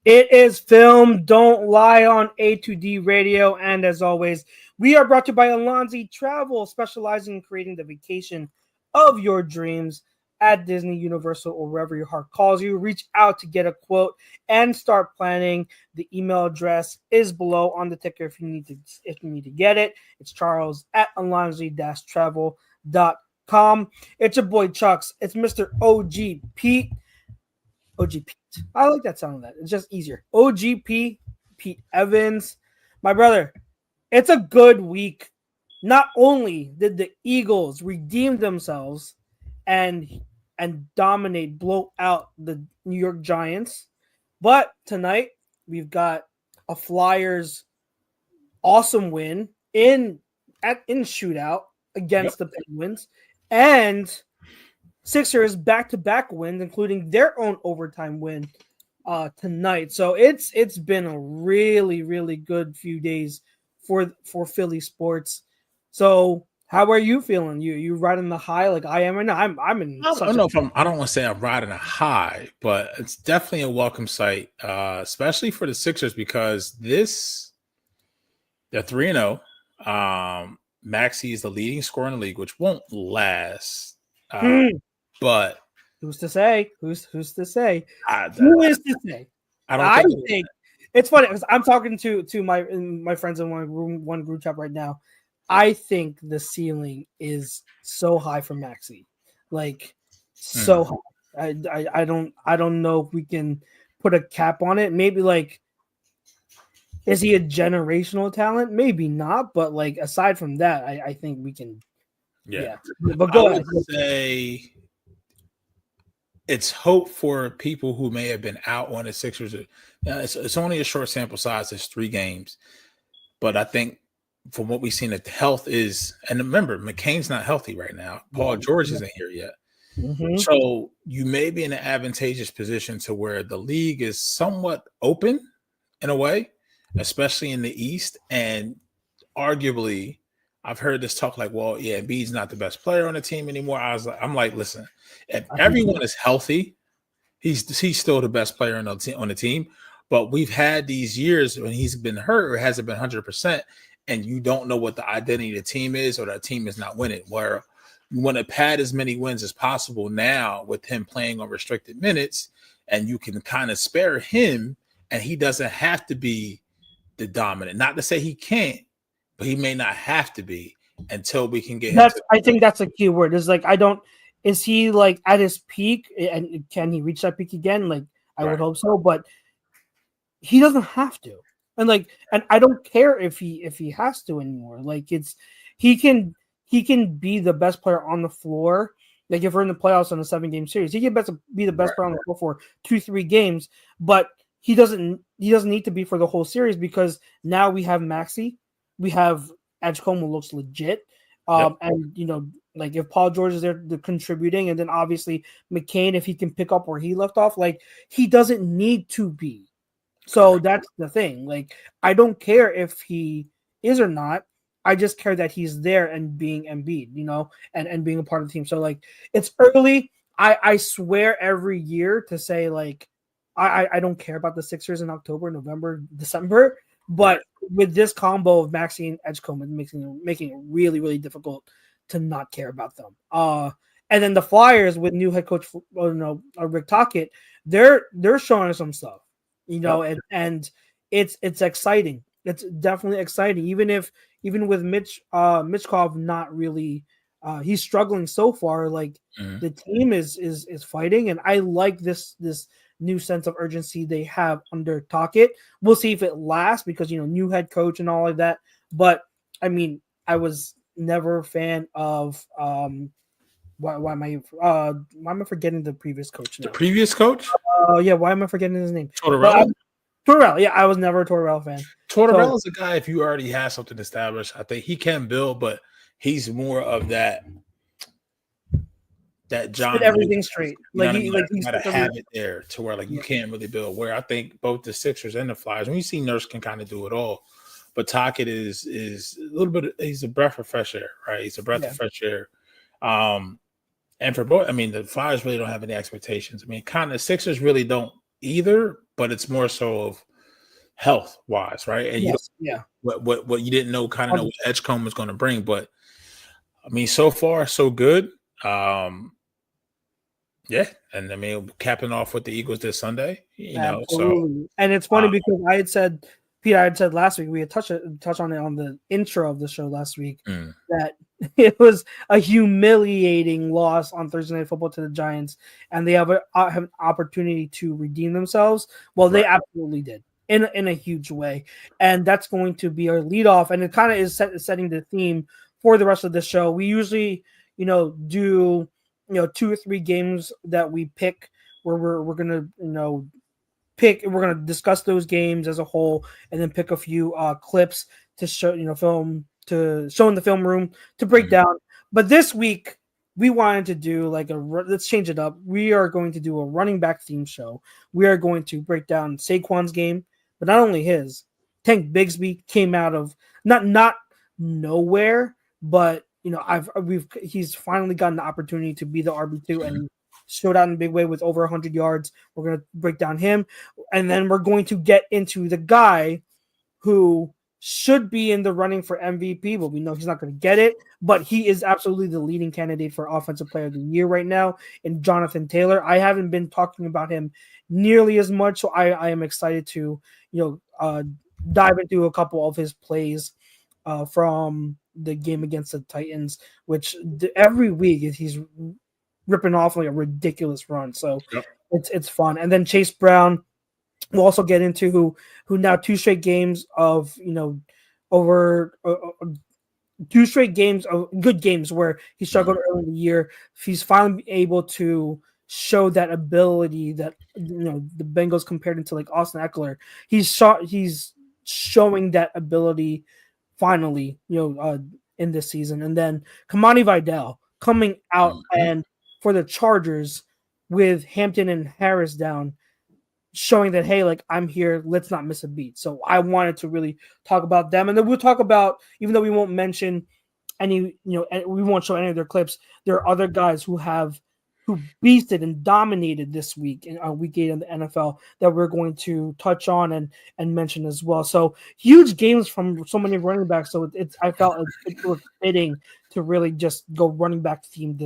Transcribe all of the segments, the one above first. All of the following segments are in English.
It is Film Don't Lie on A2D Radio. And as always, we are brought to you by Alonzi Travel, specializing in creating the vacation of your dreams at Disney, Universal, or wherever your heart calls you. Reach out to get a quote and start planning. The email address is below on the ticker if you need to get it. It's Charles at alonzi-travel.com. It's your boy Chucks. It's Mr. OG Pete. OG Pete. I like that sound of that. It's just easier. OGP, Pete Evans. My brother, it's a good week. Not only did the Eagles redeem themselves and dominate, blow out the New York Giants, but tonight we've got a Flyers awesome win in shootout against the Penguins, and Sixers back-to-back wins, including their own overtime win tonight. So it's been a really, really good few days for Philly sports. So how are you feeling? You riding the high like I am right now? I'm in. I don't know if I don't want to say I'm riding a high, but it's definitely a welcome sight, especially for the Sixers because they're 3-0. Maxey is the leading scorer in the league, which won't last. But who's to say? Who's to say? Who is to say? I think it's funny because I'm talking to my friends in one group chat right now. I think the ceiling is so high for Maxey, like so high. I don't know if we can put a cap on it. Maybe like, is he a generational talent? Maybe not, but like aside from that, I think we can. Yeah. But go ahead. Say it's hope for people who may have been out on the Sixers. It's only a short sample size. It's 3 games. But I think from what we've seen, that the health is – and remember, McCain's not healthy right now. Paul George isn't here yet. Mm-hmm. So you may be in an advantageous position to where the league is somewhat open in a way, especially in the East. And arguably – I've heard this talk like, well, yeah, Embiid's not the best player on the team anymore. I'm like, listen, if everyone is healthy, he's still the best player on the team. But we've had these years when he's been hurt or hasn't been 100%, and you don't know what the identity of the team is, or that team is not winning. Where you want to pad as many wins as possible now with him playing on restricted minutes, and you can kind of spare him, and he doesn't have to be the dominant. Not to say he can't, but he may not have to be until we can get him. I think that's a key word. Is like is he like at his peak, and can he reach that peak again? Like I would hope so, but he doesn't have to. And I don't care if he has to anymore. Like he can be the best player on the floor. Like if we're in the playoffs on a 7-game series, he can be the best player on the floor for 2-3 games, but he doesn't need to be for the whole series because now we have Maxey. We have Edgecombe who looks legit. And, like if Paul George is there contributing, and then obviously McCain, if he can pick up where he left off, like he doesn't need to be. So that's the thing. Like, I don't care if he is or not. I just care that he's there and being Embiid, and being a part of the team. So like it's early. I swear every year to say like, I don't care about the Sixers in October, November, December. But with this combo of Maxey and Edgecombe, it's making it really, really difficult to not care about them. And then the Flyers with new head coach Rick Tocchet, they're showing us some stuff, and it's exciting. It's definitely exciting, even with Mitchkov not really, he's struggling so far. Like the team is fighting, and I like this new sense of urgency they have under Tocchet. We'll see if it lasts because new head coach and all of that. But I mean, I was never a fan of why am I forgetting the previous coach now? The previous coach? Yeah, why am I forgetting his name? Tortorella? Tortorella, yeah, I was never a Tortorella fan. Tortorella is a guy, if you already have something established, I think he can build, but he's more of that John. Put everything straight. He's got to have it there to where you can't really build. Where I think both the Sixers and the Flyers, when you see Nurse can kind of do it all, but Tocchet is a little bit. He's a breath of fresh air, right? He's a breath of fresh air. And for both, I mean, the Flyers really don't have any expectations. I mean, kind of Sixers really don't either, but it's more so of health wise, right? And what you didn't know kind of know what Edgecombe was going to bring, but I mean, so far so good. Yeah, and I mean, capping off what the Eagles did Sunday, Absolutely. So and it's funny because I had said last week, we had touched on it on the intro of the show last week, that it was a humiliating loss on Thursday Night Football to the Giants, and they have an opportunity to redeem themselves. Well, they absolutely did in a huge way, and that's going to be our leadoff, and it kind of is setting the theme for the rest of the show. We usually, do 2 or 3 games that we pick where we're gonna we're gonna discuss those games as a whole and then pick a few clips to show show in the film room to break down. But this week we wanted to do let's change it up. We are going to do a running back theme show. We are going to break down Saquon's game, but not only his. Tank Bigsby came out of not nowhere, but he's finally gotten the opportunity to be the RB2 and showed out in a big way with over 100 yards. We're going to break down him, and then we're going to get into the guy who should be in the running for MVP, but we know he's not going to get it. But he is absolutely the leading candidate for Offensive Player of the Year right now in Jonathan Taylor. I haven't been talking about him nearly as much, so I am excited to dive into a couple of his plays from the game against the Titans, which every week he's ripping off like a ridiculous run. So it's fun. And then Chase Brown, we'll also get into who now 2 straight games of over 2 straight games of good games where he struggled early in the year. He's finally able to show that ability that the Bengals compared him to like Austin Eckler. He's showing that ability finally, in this season. And then Kimani Vidal coming out and for the Chargers with Hampton and Harris down, showing that, hey, I'm here, let's not miss a beat. So I wanted to really talk about them. And then we'll talk about, even though we won't mention any, we won't show any of their clips, there are other guys who beasted and dominated this week in week 8 in the NFL that we're going to touch on and mention as well. So huge games from so many running backs. So I felt it was fitting to really just go running back theme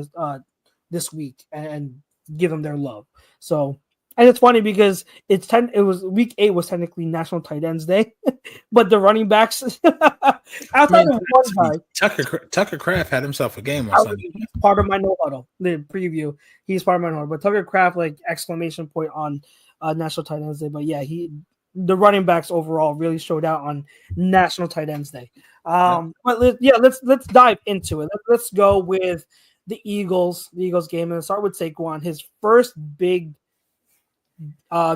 this week and give them their love. So, and it's funny because it was week 8 was technically National Tight Ends Day, but the running backs outside of one guy, Tucker Kraft had himself a game on Sunday. He's part of my no huddle, the preview. He's part of my no huddle, but Tucker Kraft exclamation point on National Tight Ends Day. But yeah, the running backs overall really showed out on National Tight Ends Day. But let's dive into it. Let's go with the Eagles game and start with Saquon. His first big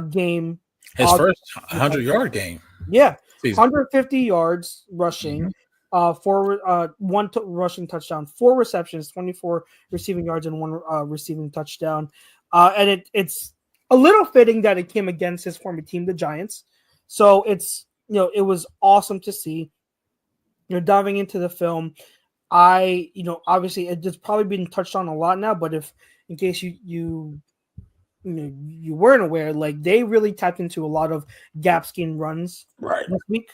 game. His first 100-yard game. Yeah. 150 yards rushing, 1 rushing touchdown, 4 receptions, 24 receiving yards, and 1 receiving touchdown. And it's a little fitting that it came against his former team, the Giants. So it's, it was awesome to see. Diving into the film, obviously it's probably been touched on a lot now, but if in case you weren't aware, they really tapped into a lot of gap scheme runs this week,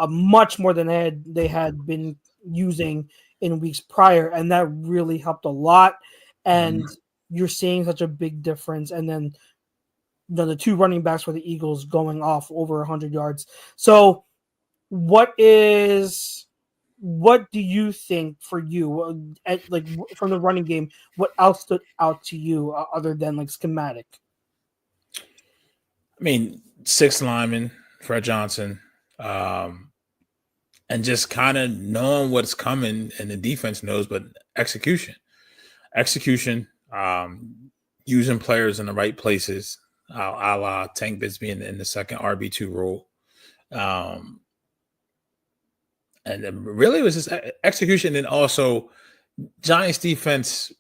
much more than they had been using in weeks prior, and that really helped a lot. And you're seeing such a big difference. And then the 2 running backs for the Eagles going off over 100 yards. So what do you think for you, from the running game, what else stood out to you other than schematic? I mean, 6 linemen, Fred Johnson, and just kind of knowing what's coming, and the defense knows, but execution, using players in the right places, a la Tank Bigsby in the second RB2 role. And really, it was just execution, and also Giants defense,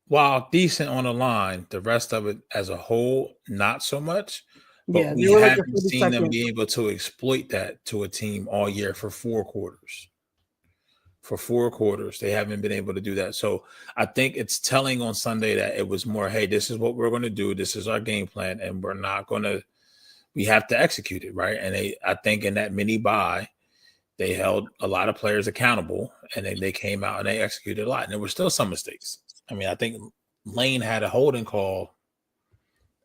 while decent on the line, the rest of it as a whole, not so much. But we haven't seen them be able to exploit that to a team all year for 4 quarters. For 4 quarters, they haven't been able to do that. So I think it's telling on Sunday that it was more, hey, this is what we're going to do. This is our game plan, and we're not going to we have to execute it, right? And I think in that mini bye, they held a lot of players accountable, and they came out and they executed a lot. And there were still some mistakes. I mean, I think Lane had a holding call,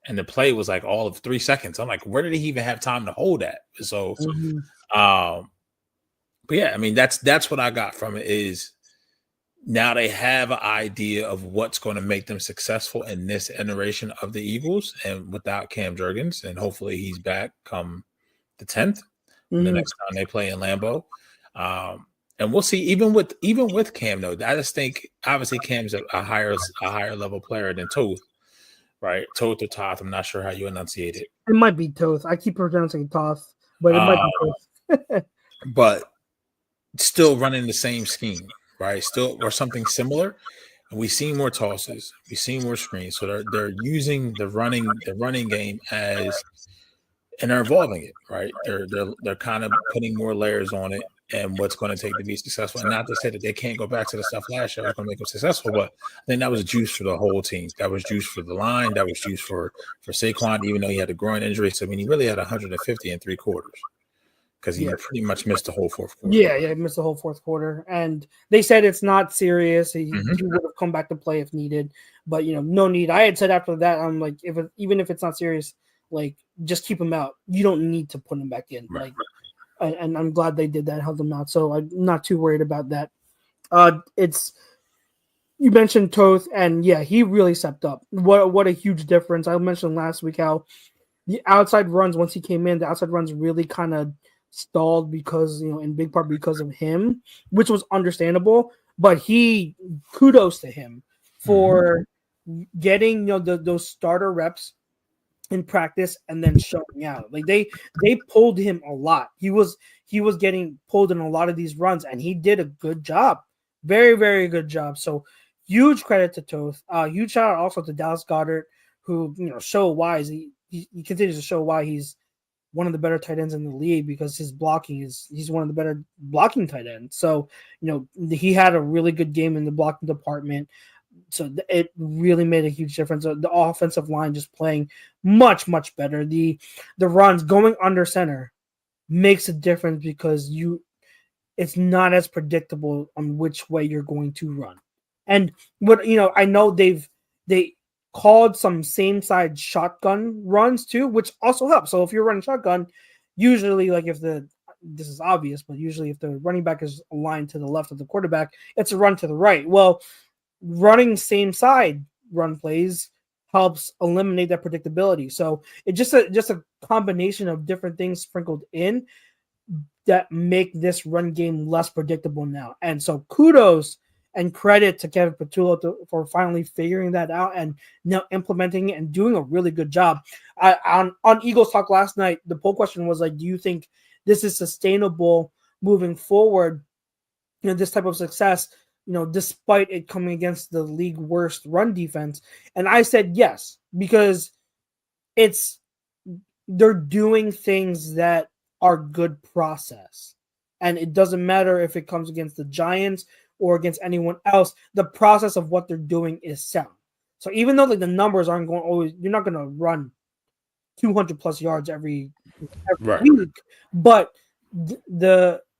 and the play was like all of 3 seconds. I'm like, where did he even have time to hold that? So, but yeah, I mean, that's what I got from it is now they have an idea of what's going to make them successful in this iteration of the Eagles, and without Cam Jurgens, and hopefully he's back come the 10th, the next time they play in Lambeau. And we'll see. Even with Cam, though, I just think obviously Cam's a higher level player than Toth, right? Toth or Toth. I'm not sure how you enunciate it. It might be Toth. I keep pronouncing Toth, but it might be Toth. But still running the same scheme, right? Still or something similar. And we've seen more tosses, we've seen more screens. So they're using the running game as, and they're evolving it, right? They're kind of putting more layers on it and what's going to take to be successful. And not to say that they can't go back to the stuff last year that's going to make them successful, but I think that was juice for the whole team. That was juice for the line. That was juice for Saquon, even though he had a groin injury. So I mean, he really had 150 in 3 quarters. Because he pretty much missed the whole fourth quarter. Yeah, he missed the whole fourth quarter. And they said it's not serious. He would have come back to play if needed. But, no need. I had said after that, I'm like, even if it's not serious, like, just keep him out. You don't need to put him back in. Right. And I'm glad they did that, held him out. So I'm not too worried about that. You mentioned Toth, and, yeah, he really stepped up. What a huge difference. I mentioned last week how the outside runs, once he came in, the outside runs really kind of stalled because, in big part because of him, which was understandable, but kudos to him for getting, those starter reps in practice and then showing out. Like they pulled him a lot. He was getting pulled in a lot of these runs, and he did a good job. Very, very good job. So huge credit to Toth. Huge shout out also to Dallas Goedert, who, show why he continues to show why he's one of the better tight ends in the league, because his blocking he's one of the better blocking tight ends. So, he had a really good game in the blocking department. So it really made a huge difference. The offensive line just playing much, much better. The runs going under center makes a difference because it's not as predictable on which way you're going to run. And I know they called some same side shotgun runs too, which also helps. So if you're running shotgun, usually this is obvious, but usually if the running back is aligned to the left of the quarterback, it's a run to the right. Well, running same side run plays helps eliminate that predictability. So it's just a combination of different things sprinkled in that make this run game less predictable now. And so kudos and credit to Kevin Patullo for finally figuring that out and now implementing it and doing a really good job. On Eagles Talk last night, the poll question was like, do you think this is sustainable moving forward? This type of success, despite it coming against the league worst run defense. And I said yes, because they're doing things that are good process. And it doesn't matter if it comes against the Giants or against anyone else, the process of what they're doing is sound. So even though the numbers aren't going always, you're not going to run 200 plus yards every week, but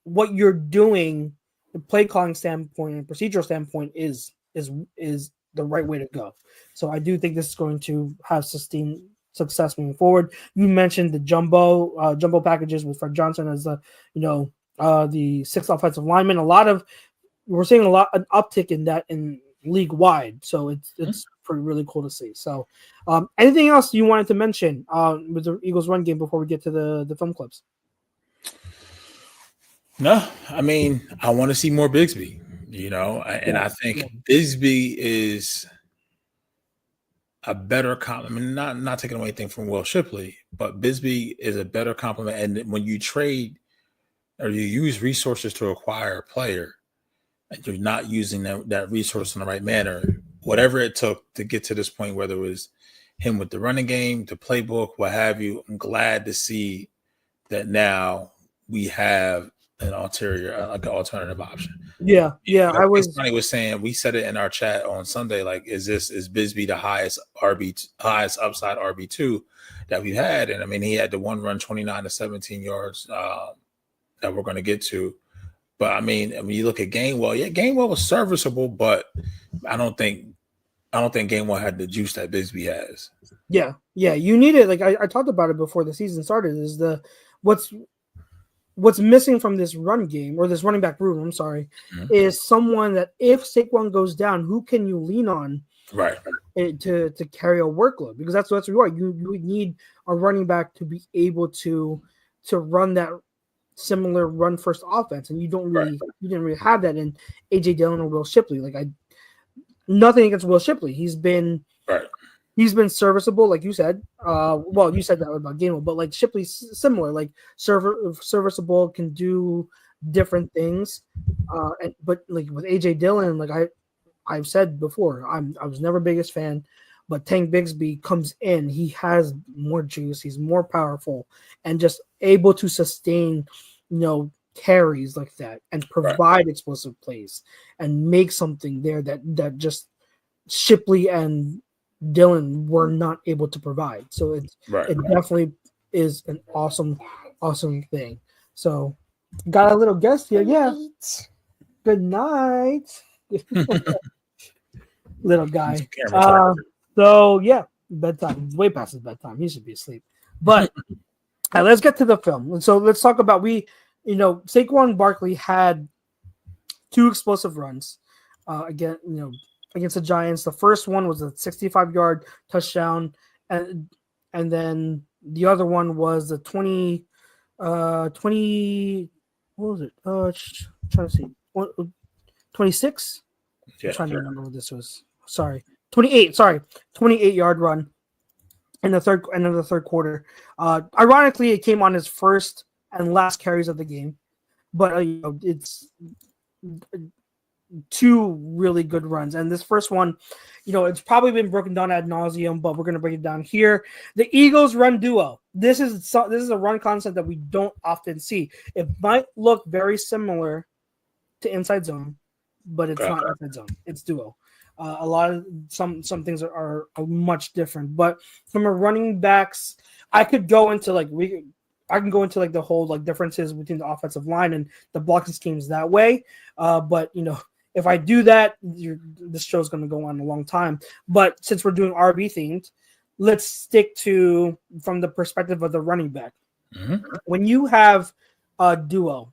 what you're doing, the play calling standpoint and procedural standpoint is the right way to go. So I do think this is going to have sustained success moving forward. You mentioned the jumbo packages with Fred Johnson as the sixth offensive lineman. We're seeing an uptick in that in league wide. So it's pretty really cool to see. So anything else you wanted to mention with the Eagles run game before we get to the film clips? No, I mean, I want to see more Bigsby, and I think Bigsby is a better compliment, not taking away anything from Will Shipley, but Bigsby is a better compliment. And when you trade or you use resources to acquire a player, and you're not using that resource in the right manner, whatever it took to get to this point, whether it was him with the running game, the playbook, what have you, I'm glad to see that now we have an ulterior, like an alternative option. Yeah. I was. Somebody was saying, we said it in our chat on Sunday. Like, is Bigsby the highest upside RB2 that we've had? And I mean, he had the one run 29 to 17 yards that we're going to get to. But I mean, you look at Gainwell. Yeah, Gainwell was serviceable, but I don't think Gainwell had the juice that Bigsby has. Yeah. You need it. Like I talked about it before the season started. Is what's missing from this run game or this running back room? I'm sorry, is someone that if Saquon goes down, who can you lean on, right, to carry a workload? Because that's what you are. You need a running back to be able to run that similar run first offense, and you didn't really have that in AJ Dillon or Will Shipley. Like nothing against Will Shipley. He's been serviceable, like you said. Well, you said that about Gainwell, but like Shipley's similar, like serviceable, can do different things. But like with AJ Dillon, like I've said before, I was never biggest fan, but Tank Bigsby comes in, he has more juice, he's more powerful, and just able to sustain, carries like that and provide explosive plays and make something there that just Shipley and Dillon were not able to provide. So it definitely is an awesome thing. So got a little guest here. Yeah. Good night. Little guy. So yeah, bedtime. Way past his bedtime. He should be asleep. But let's get to the film. And so let's talk about Saquon Barkley had 2 explosive runs against the Giants. The first one was a 65-yard touchdown, and then the other one was a 20 what was it? Trying to see. 26? Yeah, I'm trying to remember what this was. Sorry. 28. Sorry. 28-yard run in the third quarter. Ironically, it came on his first and last carries of the game. But it's 2 really good runs. And this first one, it's probably been broken down ad nauseum, but we're going to break it down here. The Eagles run duo. This is a run concept that we don't often see. It might look very similar to inside zone, but it's not inside zone. It's duo. A lot of some things are much different. But from a running backs, I can go into the whole differences between the offensive line and the blocking schemes that way. But if I do that, this show's going to go on a long time. But since we're doing RB themed, let's stick to from the perspective of the running back. Mm-hmm. When you have a duo,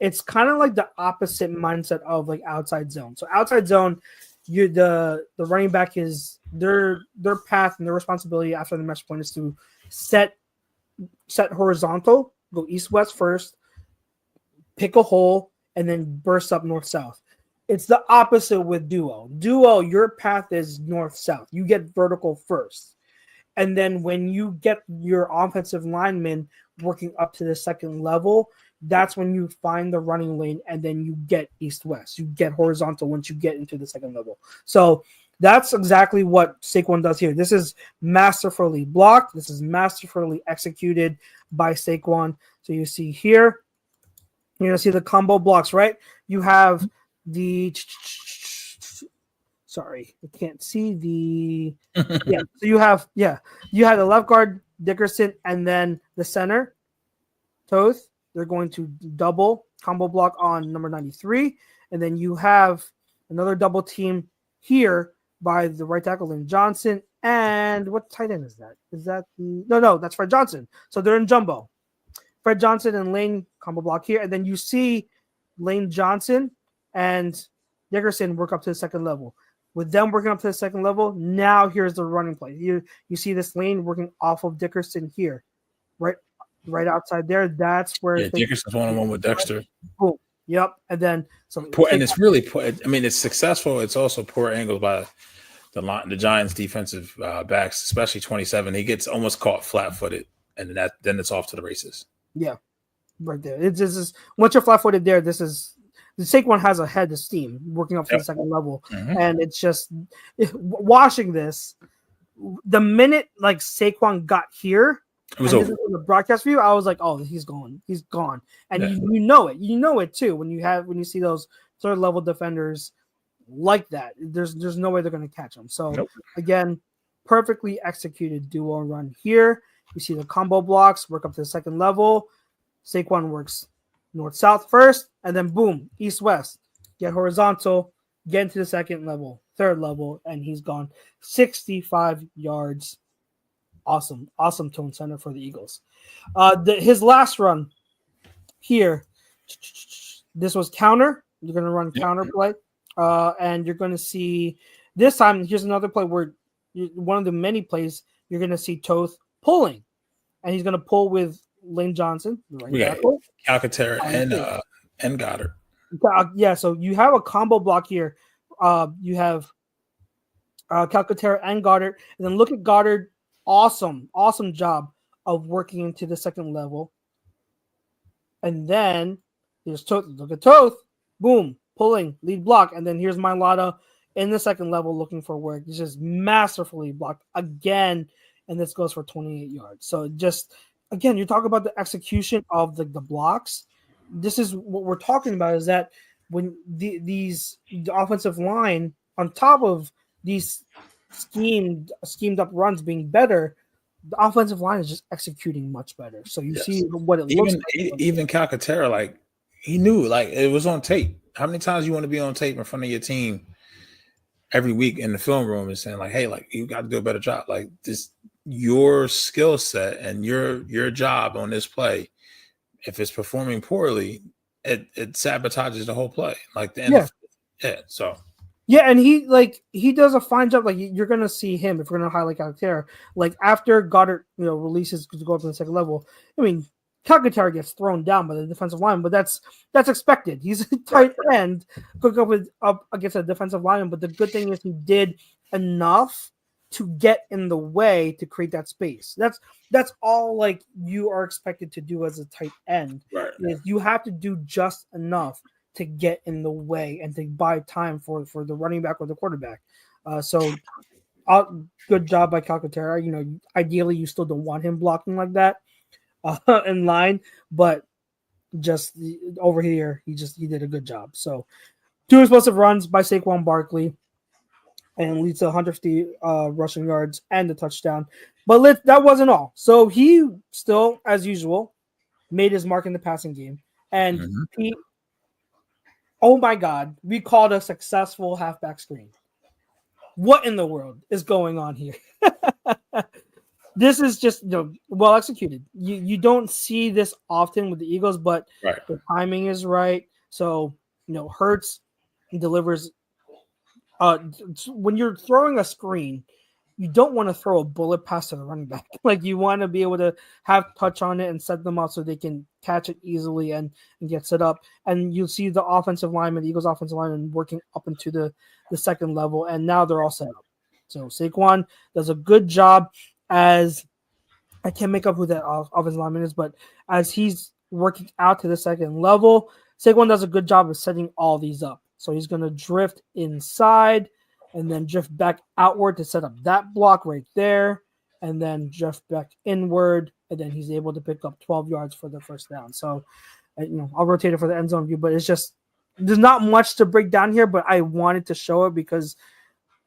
it's kind of like the opposite mindset of like outside zone. So outside zone, the running back is their path and their responsibility after the mesh point is to set horizontal, go east-west first, pick a hole, and then burst up north-south. It's the opposite with duo. Duo, your path is north-south. You get vertical first. And then when you get your offensive lineman working up to the second level, that's when you find the running lane, and then you get east-west. You get horizontal once you get into the second level. So that's exactly what Saquon does here. This is masterfully blocked. This is masterfully executed by Saquon. So you see here, you're going to see the combo blocks, right? You have sorry, I can't see the So you have the left guard, Dickerson, and then the center, Toth. They're going to double combo block on number 93. And then you have another double team here by the right tackle, Lane Johnson. And what tight end is that? Is that no, that's Fred Johnson. So they're in jumbo. Fred Johnson and Lane combo block here. And then you see Lane Johnson and Dickerson work up to the second level. With them working up to the second level, now here's the running play. You see this Lane working off of Dickerson here, right outside there. That's where Dickerson's one-on-one with Dexter. Boom. Yep. And then and it's really poor. I mean, it's successful. It's also poor angles by the Giants' defensive backs, especially 27. He gets almost caught flat-footed, and then it's off to the races. Yeah, right there. It's just once you're flat-footed there, the Saquon has a head of steam working up to the second level, and it's just watching this. The minute like Saquon got here, It was and over. this is from the broadcast view. I was like, "Oh, he's gone. He's gone." And Yeah. you know it too when you see those third level defenders like that. There's no way they're going to catch him. So again, perfectly executed duo run here. You see the combo blocks work up to the second level. Saquon works north south first, and then boom, east west. Get horizontal, get into the second level, third level, and he's gone. 65 yards. Awesome tone center for the Eagles. His last run here, this was counter. You're going to run counter play, and you're going to see this time. Here's another play where one of the many plays you're going to see Toth pulling, and he's going to pull with Lane Johnson, right tackle, Calcaterra and Goddard. Yeah, so you have a combo block here. You have Calcaterra and Goddard, and then look at Goddard. Awesome job of working into the second level. And then here's Toth. Look at Toth. Boom. Pulling. Lead block. And then here's Mailata in the second level looking for work. He's just masterfully blocked again. And this goes for 28 yards. So just, again, you talk about the execution of the blocks. This is what we're talking about, is that when the offensive line, on top of these schemed up runs being better, the offensive line is just executing much better. So you see what it looks like. Even Calcaterra, like, he knew, like, it was on tape. How many times you want to be on tape in front of your team every week in the film room and saying, like, hey, like, you got to do a better job. Like, this, your skill set and your job on this play, if it's performing poorly, it sabotages the whole play. Like the end. So. Yeah, and he does a fine job. Like, you're gonna see him, if we're gonna highlight Calcaterra, like after Goddard, releases to go up to the second level. I mean, Calcaterra gets thrown down by the defensive line, but that's expected. He's a tight end going up against a defensive lineman. But the good thing is he did enough to get in the way to create that space. That's all, like, you are expected to do as a tight end. Right. Is you have to do just enough to get in the way and to buy time for the running back or the quarterback. So good job by Calcaterra. Ideally you still don't want him blocking like that in line, but just over here, he did a good job. So 2 explosive runs by Saquon Barkley and leads to 150 rushing yards and the touchdown. But that wasn't all. So he still, as usual, made his mark in the passing game. And Pete, oh my God, we called a successful halfback screen. What in the world is going on here? This is just well executed. You don't see this often with the Eagles, but the timing is right. So Hurts delivers. When you're throwing a screen, you don't want to throw a bullet pass to the running back. Like, you want to be able to have touch on it and set them up so they can catch it easily and get set up. And you'll see the offensive lineman, the Eagles offensive lineman, working up into the second level, and now they're all set up. So Saquon does a good job as I can't make up who that offensive lineman is, but as he's working out to the second level, Saquon does a good job of setting all these up. So he's going to drift inside and then drift back outward to set up that block right there, and then drift back inward, and then he's able to pick up 12 yards for the first down. So, I'll rotate it for the end zone view, but it's just, there's not much to break down here, but I wanted to show it because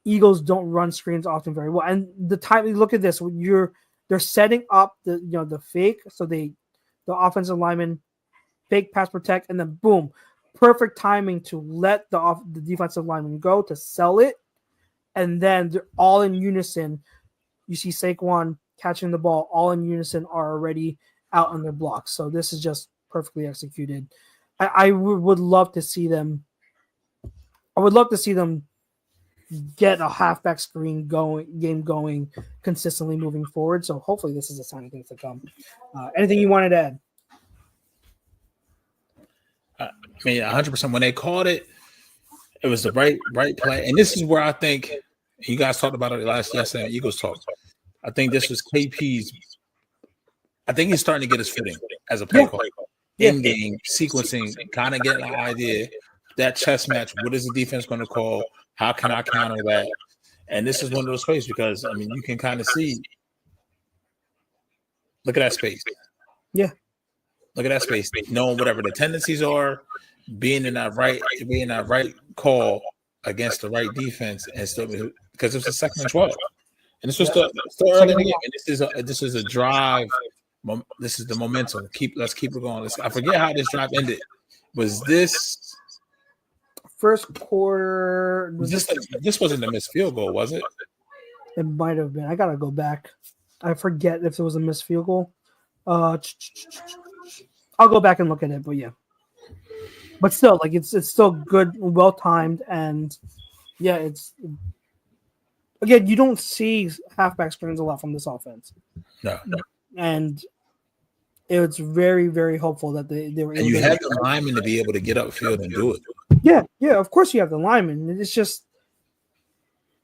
Eagles don't run screens often very well. And the time, look at this, they're setting up the fake, so the offensive lineman fake pass protect, and then boom, perfect timing to let the defensive lineman go to sell it. And then they're all in unison. You see Saquon catching the ball, all in unison, are already out on their blocks. So this is just perfectly executed. I would love to see them. I would love to see them get a halfback screen game going consistently moving forward. So hopefully this is a sign of things to come. Anything you wanted to add? I mean, 100%. When they called it, it was the right play. And this is where I think you guys talked about it yesterday. Eagles talk. I think this was KP's. I think he's starting to get his footing as a play call. In game sequencing, kind of getting an idea. That chess match. What is the defense going to call? How can I counter that? And this is one of those plays because, I mean, you can kind of see Look at that space. Yeah. Look at that space. Knowing whatever the tendencies are, being in that right call against the right defense, and still because it's a 2nd and 12, and this was still early in the game. And this is a drive. This is the momentum. Let's keep it going. I forget how this drive ended. Was this first quarter? This wasn't a missed field goal, was it? It might have been. I gotta go back. I forget if it was a missed field goal. I'll go back and look at it, but yeah. But still, like it's still good, well timed, and yeah, it's again you don't see halfback screens a lot from this offense. No. And it's very, very hopeful that they were able. And you have the lineman to be able to get upfield and do it. Yeah, of course you have the lineman. It's just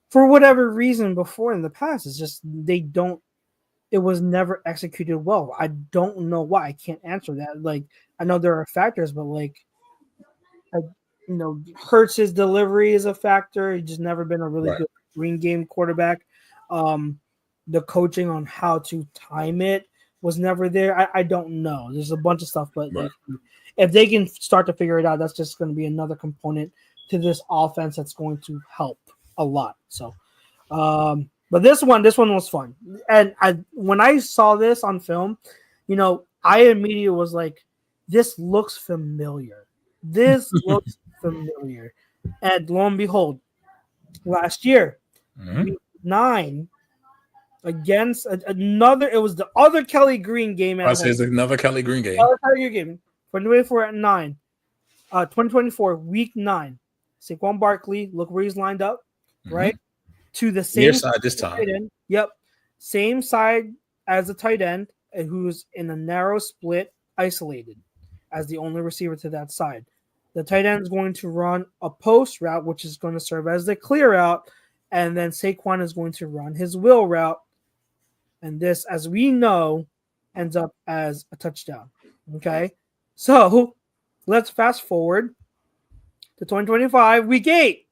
for whatever reason before in the past, it's just it was never executed well. I don't know why. I can't answer that. Like I know there are factors, but Hurts' delivery is a factor. He's just never been a really good green game quarterback. The coaching on how to time it was never there. I don't know. There's a bunch of stuff, but if they can start to figure it out, that's just going to be another component to this offense that's going to help a lot. So, but this one was fun. And when I saw this on film, I immediately was like, this looks familiar. This looks familiar. And lo and behold, last year, week 9 against another, it was the other Kelly Green game. It's another Kelly Green game. 2024 at 9. 2024, week 9. Saquon Barkley, look where he's lined up, right? To the same side this time. Tight end. Yep. Same side as the tight end, who's in a narrow split, isolated as the only receiver to that side. The tight end is going to run a post route, which is going to serve as the clear route, and then Saquon is going to run his wheel route. And this, as we know, ends up as a touchdown. Okay? So let's fast forward to 2025, week 8.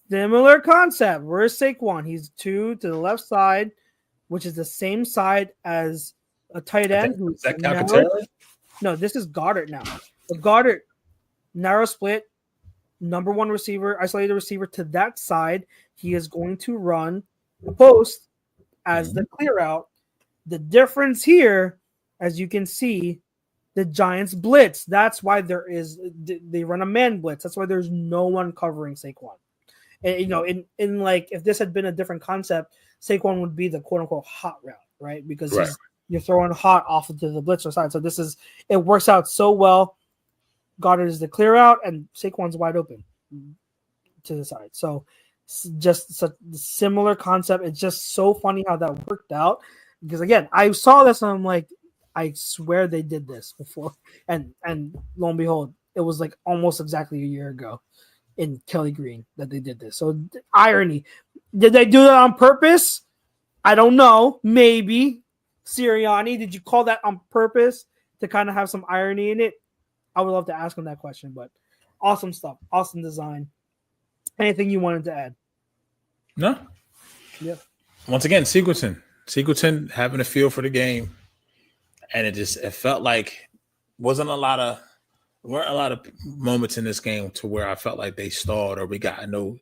Similar concept. Where's Saquon? He's 2 to the left side, which is the same side as a tight end. Is that Calcaterra? No, this is Goddard now. So Goddard, narrow split, number 1 receiver, isolated receiver to that side. He is going to run the post as the clear out. The difference here, as you can see, the Giants blitz. That's why they run a man blitz. That's why there's no one covering Saquon. And in like if this had been a different concept, Saquon would be the quote unquote hot route, right? Because you're throwing hot off into the blitzer side. So it works out so well. Goddard is the clear out, and Saquon's wide open to the side. So just a similar concept. It's just so funny how that worked out. Because again, I saw this and I'm like, I swear they did this before. And lo and behold, it was like almost exactly a year ago in Kelly Green that they did this. So irony. Did they do that on purpose? I don't know. Maybe. Sirianni, did you call that on purpose to kind of have some irony in it? I would love to ask him that question, but awesome stuff. Awesome design. Anything you wanted to add? No. Yeah. Once again, Singleton having a feel for the game. And it felt like weren't a lot of moments in this game to where I felt like they stalled or we got no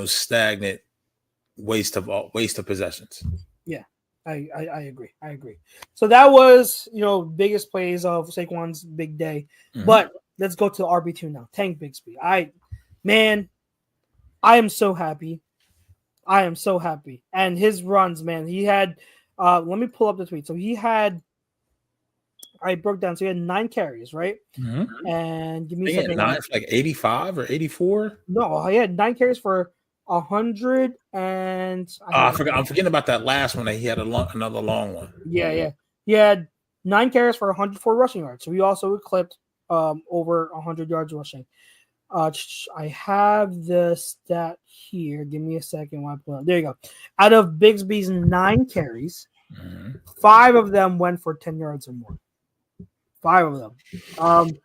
stagnant waste of possessions. Yeah, I agree. So that was biggest plays of Saquon's big day. Mm-hmm. But let's go to RB2 now. Tank Bigsby. I am so happy. And his runs, man. He had let me pull up the tweet. So I broke down. So he had 9 carries, right? Mm-hmm. And give me a second. 9 for like 85 or 84? No, he had 9 carries for 100 and I'm forgetting about that last one that he had another long one. Yeah. He had 9 carries for 104 rushing yards. So he also clipped over 100 yards rushing. I have the stat here. Give me a second while I pull it up. There you go. Out of Bigsby's 9 carries, 5 of them went for 10 yards or more. 5 of them.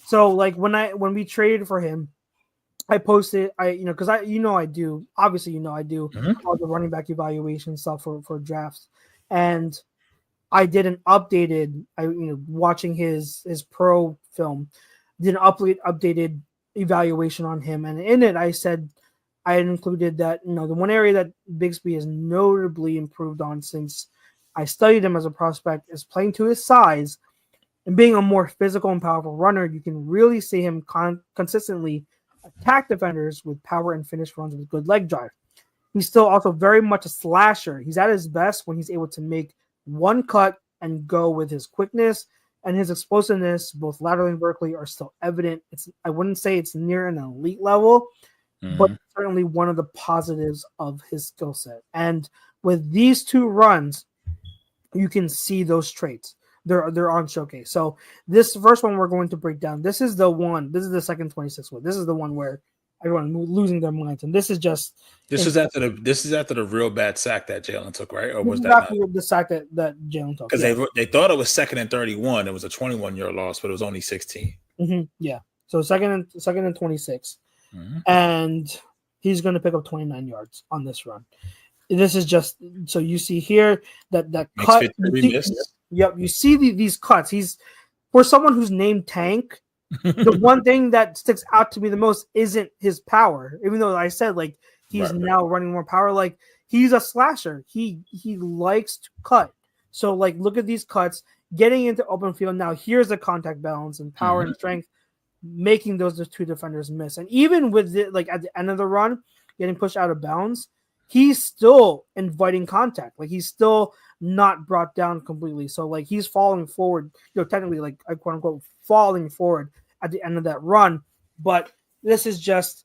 So like when we traded for him, I posted because I do all the running back evaluation stuff for drafts, and I did an updated, watching his pro film, did an updated evaluation on him, and in it I said I had included that the one area that Bigsby has notably improved on since I studied him as a prospect is playing to his size and being a more physical and powerful runner. You can really see him consistently attack defenders with power and finish runs with good leg drive. He's still also very much a slasher. He's at his best when he's able to make one cut and go with his quickness, and his explosiveness, both laterally and vertically, are still evident. I wouldn't say it's near an elite level, but certainly one of the positives of his skill set. And with these two runs, you can see those traits. They're on showcase. So this first one we're going to break down. This is the one. This is the second 26 one. This is the one where everyone losing their minds, and this is just this is after the real bad sack that Jalen took, right? Or was that after the sack that Jalen took? Because they thought it was 2nd and 31. It was a 21-yard loss, but it was only 16. Yeah. So second and 26, and he's going to pick up 29 yards on this run. This is just so you see here that cut. You see these cuts. He's for someone who's named Tank. The one thing that sticks out to me the most isn't his power, even though I said like he's now running more power. Like he's a slasher. He likes to cut. So like look at these cuts, getting into open field. Now here's the contact balance and power and strength, making those two defenders miss. And even with it, like at the end of the run, getting pushed out of bounds, he's still inviting contact. Like he's still not brought down completely. So like he's falling forward, technically like quote unquote falling forward at the end of that run. But this is just,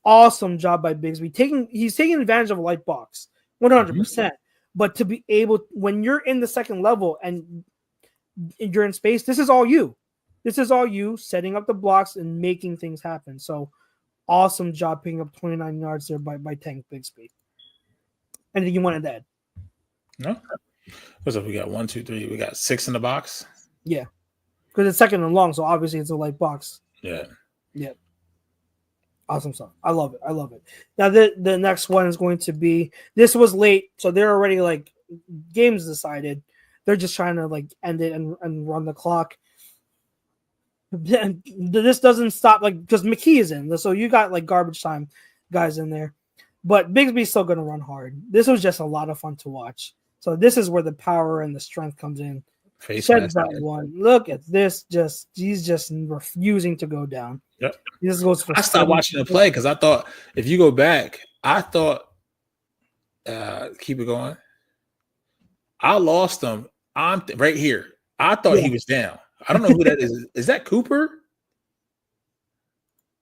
awesome job by Bigsby. He's taking advantage of a light box, 100%. But to be able, when you're in the second level and you're in space, this is all you. This is all you setting up the blocks and making things happen. So awesome job picking up 29 yards there by Tank Bigsby. Anything you wanted to add? No. What's up? We got 1, 2, 3. We got 6 in the box. Yeah. Because it's second and long, so obviously it's a light box. Yeah. Awesome stuff. I love it. Now the next one is going to be, this was late, so they're already like games decided. They're just trying to like end it and run the clock. This doesn't stop, like, because McKee is in, so you got like garbage time guys in there. But Bigsby's still going to run hard. This was just a lot of fun to watch. So this is where the power and the strength comes in. That one. Look at this. He's just refusing to go down. Yep. This goes for I stopped watching the play because I thought, if you go back, I thought keep it going. I lost him. I'm right here. I thought he was down. I don't know who that is. Is that Cooper?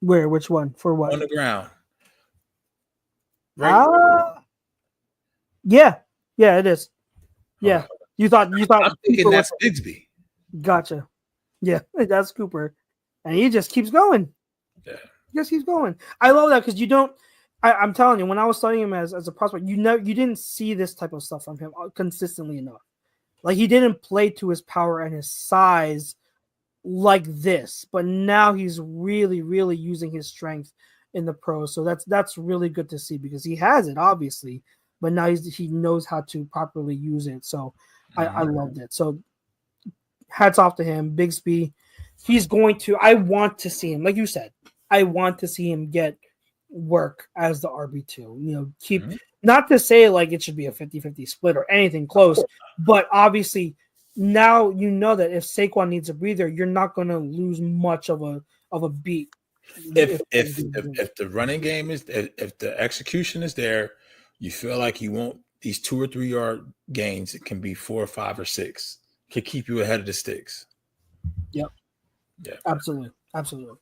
Where? Which one? For what? On the ground. Right. Yeah, it is. Yeah. You thought I'm thinking that's Bigsby. Gotcha. Yeah, that's Cooper. And he just keeps going. Yeah. He just keeps going. I love that because you don't I'm telling you, when I was studying him as a prospect, you didn't see this type of stuff from him consistently enough. Like he didn't play to his power and his size like this, but now he's really, really using his strength in the pros. So that's really good to see because he has it obviously, but now he knows how to properly use it. So I loved it. So hats off to him, Bigsby. I want to see him, like you said, I want to see him get work as the RB2. Not to say like it should be a 50-50 split or anything close, but obviously now you know that if Saquon needs a breather, you're not going to lose much of a beat. If the running game is, if the execution is there, you feel like you won't, these 2 or 3 yard gains, it can be 4 or 5 or 6, can keep you ahead of the sticks. Yep. Yeah. Absolutely.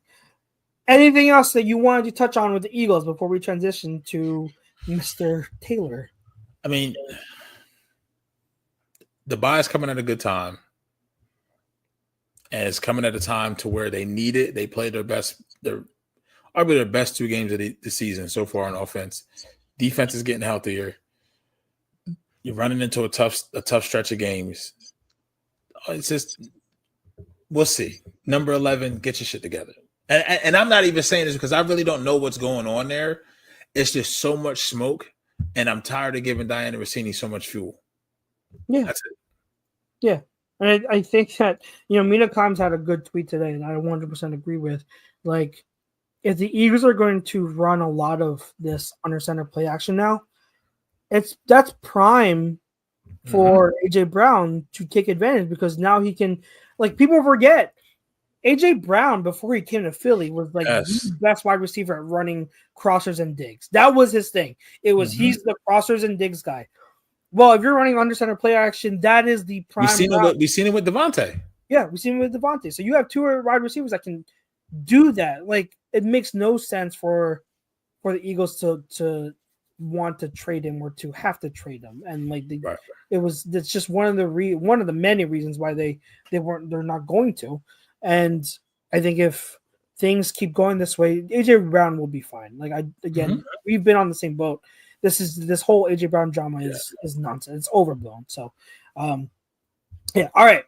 Anything else that you wanted to touch on with the Eagles before we transition to Mr. Taylor? I mean, the bye is coming at a good time. And it's coming at a time to where they need it. They played arguably their best 2 games of the season so far on offense. Defense is getting healthier. You're running into a tough stretch of games. It's just, we'll see. Number 11, get your shit together. And I'm not even saying this because I really don't know what's going on there. It's just so much smoke, and I'm tired of giving Diana Rossini so much fuel. Yeah, that's it. Yeah. And I think that, Mina Kimes had a good tweet today, and I 100% agree with. Like, if the Eagles are going to run a lot of this under center play action now, that's prime for AJ Brown to take advantage, because now he can, like, people forget AJ Brown before he came to Philly was like the best wide receiver at running crossers and digs. That was his thing. It was he's the crossers and digs guy. Well, if you're running under center play action, that is the prime. We've seen it with Devontae. Yeah, we've seen it with Devontae. So you have two wide receivers that can do that. Like, it makes no sense for the Eagles to want to trade him or to have to trade him. And like it's just one of the many reasons why they're not going to. And I think if things keep going this way, AJ Brown will be fine. Like, we've been on the same boat. This whole AJ Brown drama is nonsense. It's overblown. So, yeah. All right.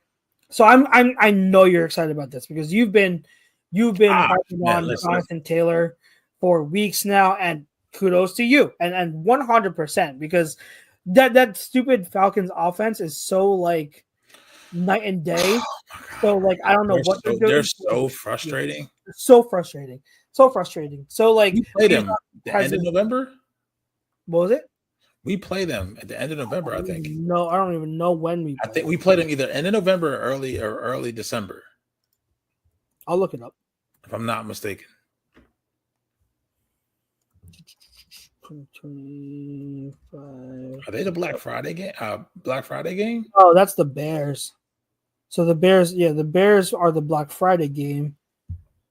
So I know you're excited about this because you've been harping on Jonathan Taylor for weeks now, and kudos to you, and 100%, because that stupid Falcons offense is so like night and day. So like I don't know what they're doing. They're so frustrating. So frustrating. So like we played them at the end of November. What was it? We play them at the end of November, I think. No, I don't even know when we. I think we played them either end of November or early December. I'll look it up. If I'm not mistaken. 25. Are they the Black Friday game? Oh, that's the Bears. So the Bears are the Black Friday game.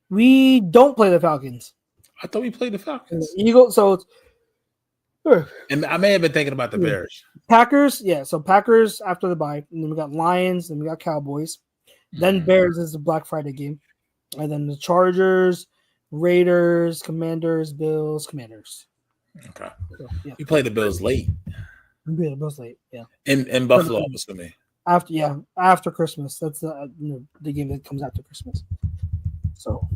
We don't play the Falcons. I thought we played the Falcons. The Eagles. So it's. And I may have been thinking about the Bears. Packers, yeah. So Packers after the bye, and then we got Lions, then we got Cowboys. Then Bears is the Black Friday game, and then the Chargers, Raiders, Commanders, Bills, Commanders. Okay. So, yeah. You play the Bills late. We play the Bills late, yeah. In Buffalo, I'm assuming. After Christmas. That's the game that comes after Christmas. So,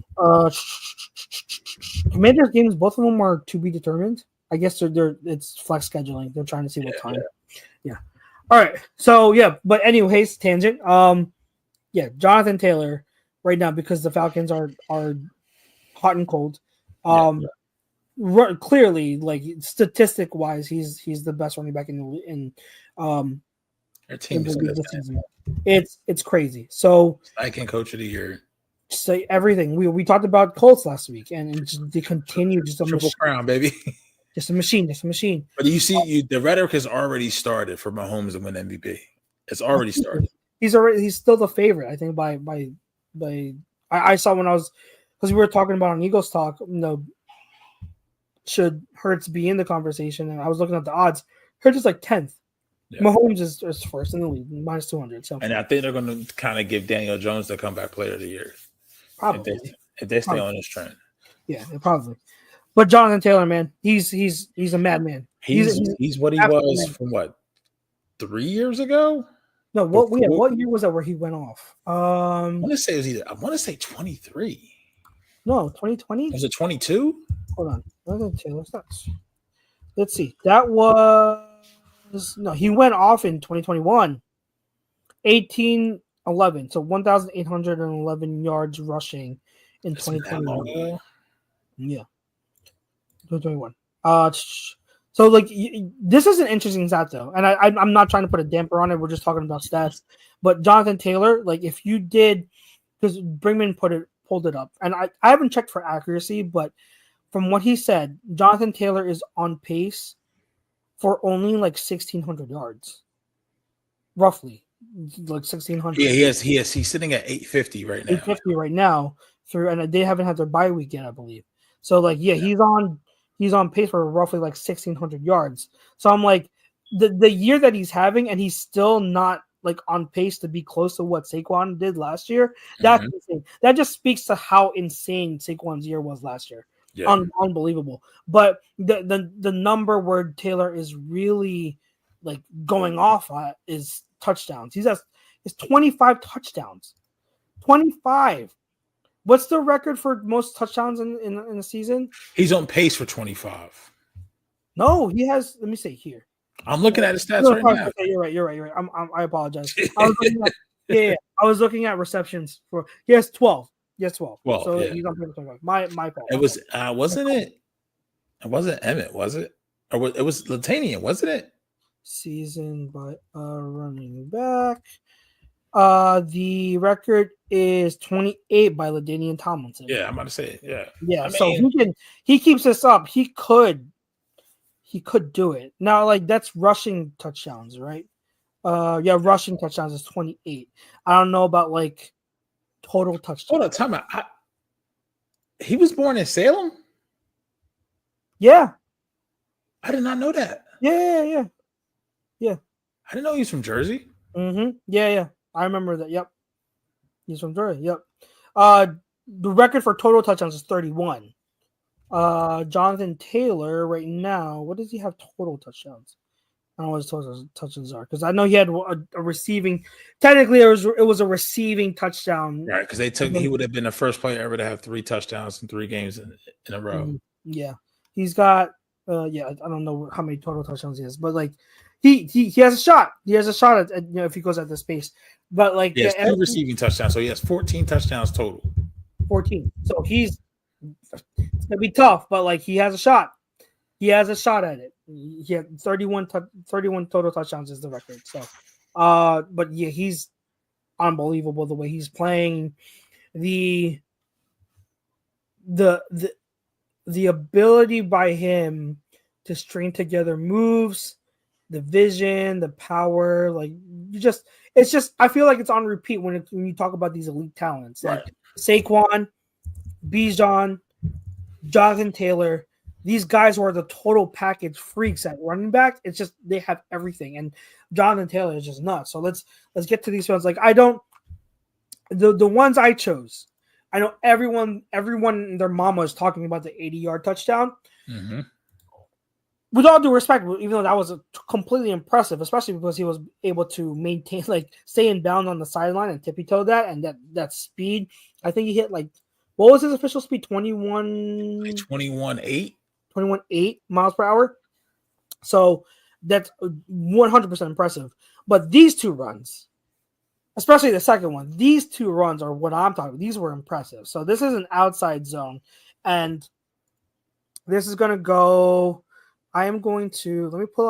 Commanders games, both of them are to be determined. I guess it's flex scheduling. They're trying to see what time. Yeah. All right. So yeah, but anyways, tangent. Jonathan Taylor right now, because the Falcons are hot and cold. Clearly, like statistic wise, he's the best running back in their team is this season. It's crazy. So I can coach of the year. Say everything. We talked about Colts last week, and they continue just a triple crown, baby. Just a machine. But you see, the rhetoric has already started for Mahomes to win MVP. It's already started. He's still the favorite, I think. I saw when I was, because we were talking about on Eagles Talk, should Hurts be in the conversation? And I was looking at the odds. Hurts is like 10th. Yeah. Mahomes is first in the league, minus 200. So, and I think they're going to kind of give Daniel Jones the comeback player of the year. Probably. If they stay on this trend. Yeah, probably. But Jonathan Taylor, man, he's a madman. He's what he was from 3 years ago? No, what year was that where he went off? I want to say 23. No, 2020? Was it 22? Hold on. Let's see. That was he went off in 2021. 1811. So 1,811 yards rushing in 2021. Yeah. 2021. So like this is an interesting stat though, and I'm not trying to put a damper on it. We're just talking about stats. But Jonathan Taylor, like if you did, because Brinkman pulled it up, and I haven't checked for accuracy, but from what he said, Jonathan Taylor is on pace for only like 1,600 yards, roughly, like 1,600. Yeah, he's sitting at 850 right now. 850 right now and they haven't had their bye week yet, I believe. So like he's on pace for roughly like 1,600 yards. So I'm like, the year that he's having, and he's still not like on pace to be close to what Saquon did last year. That's insane. That just speaks to how insane Saquon's year was last year. Yeah. Unbelievable. But the number where Taylor is really like going off at is touchdowns. He's 25 touchdowns. 25. What's the record for most touchdowns in a season? He's on pace for 25. No, he has. Let me see here. I'm looking at his stats No, right sorry, now. okay, you're right. I apologize. I was looking at I was looking at receptions for he has 12. Yes, 12. Well, So yeah. he's on 25. My fault. It was wasn't it? It wasn't Emmett, was it? Or it was Latanian, wasn't it? Season by running back. The record is 28 by LaDainian Tomlinson. Yeah, I'm about to say it. Yeah. Yeah, I so mean, he keeps this up. He could do it. Now, like that's rushing touchdowns, right? Yeah, rushing touchdowns is 28. I don't know about like total touchdowns. hold on, time out. He was born in Salem? Yeah. I did not know that. Yeah. I didn't know he was from Jersey. Mm-hmm. Yeah. I remember that. Yep. He's from Georgia. Yep. The record for total touchdowns is 31. Jonathan Taylor right now, what does he have total touchdowns? I don't know what his total touchdowns are because I know he had a receiving. Technically, it was a receiving touchdown. Right, because he would have been the first player ever to have 3 touchdowns in 3 games in a row. Mm-hmm. Yeah, he's got. I don't know how many total touchdowns he has, but like he has a shot. He has a shot at if he goes at this pace. But like he has 2 receiving touchdowns, so he has 14 touchdowns total. 14. So it's gonna be tough, but like he has a shot. He has a shot at it. He had 31 total touchdowns is the record. So, but yeah, he's unbelievable the way he's playing. The ability by him to string together moves, the vision, the power, like it's just I feel like it's on repeat when you talk about these elite talents like Saquon, Bijan, Jonathan Taylor. These guys who are the total package freaks at running back. It's just they have everything, and Jonathan Taylor is just nuts. So let's get to these ones. Like the ones I chose. I know everyone and their mama is talking about the 80-yard touchdown. Mm-hmm. With all due respect, even though that was completely impressive, especially because he was able to maintain, like, staying bound on the sideline and tippy-toe that, and that speed. I think he hit, like, what was his official speed? 21.8? 21.8 miles per hour. So that's 100% impressive. But these 2 runs, especially the second one, these 2 runs are what I'm talking about. These were impressive. So this is an outside zone, and this is going to go. I am going to let me pull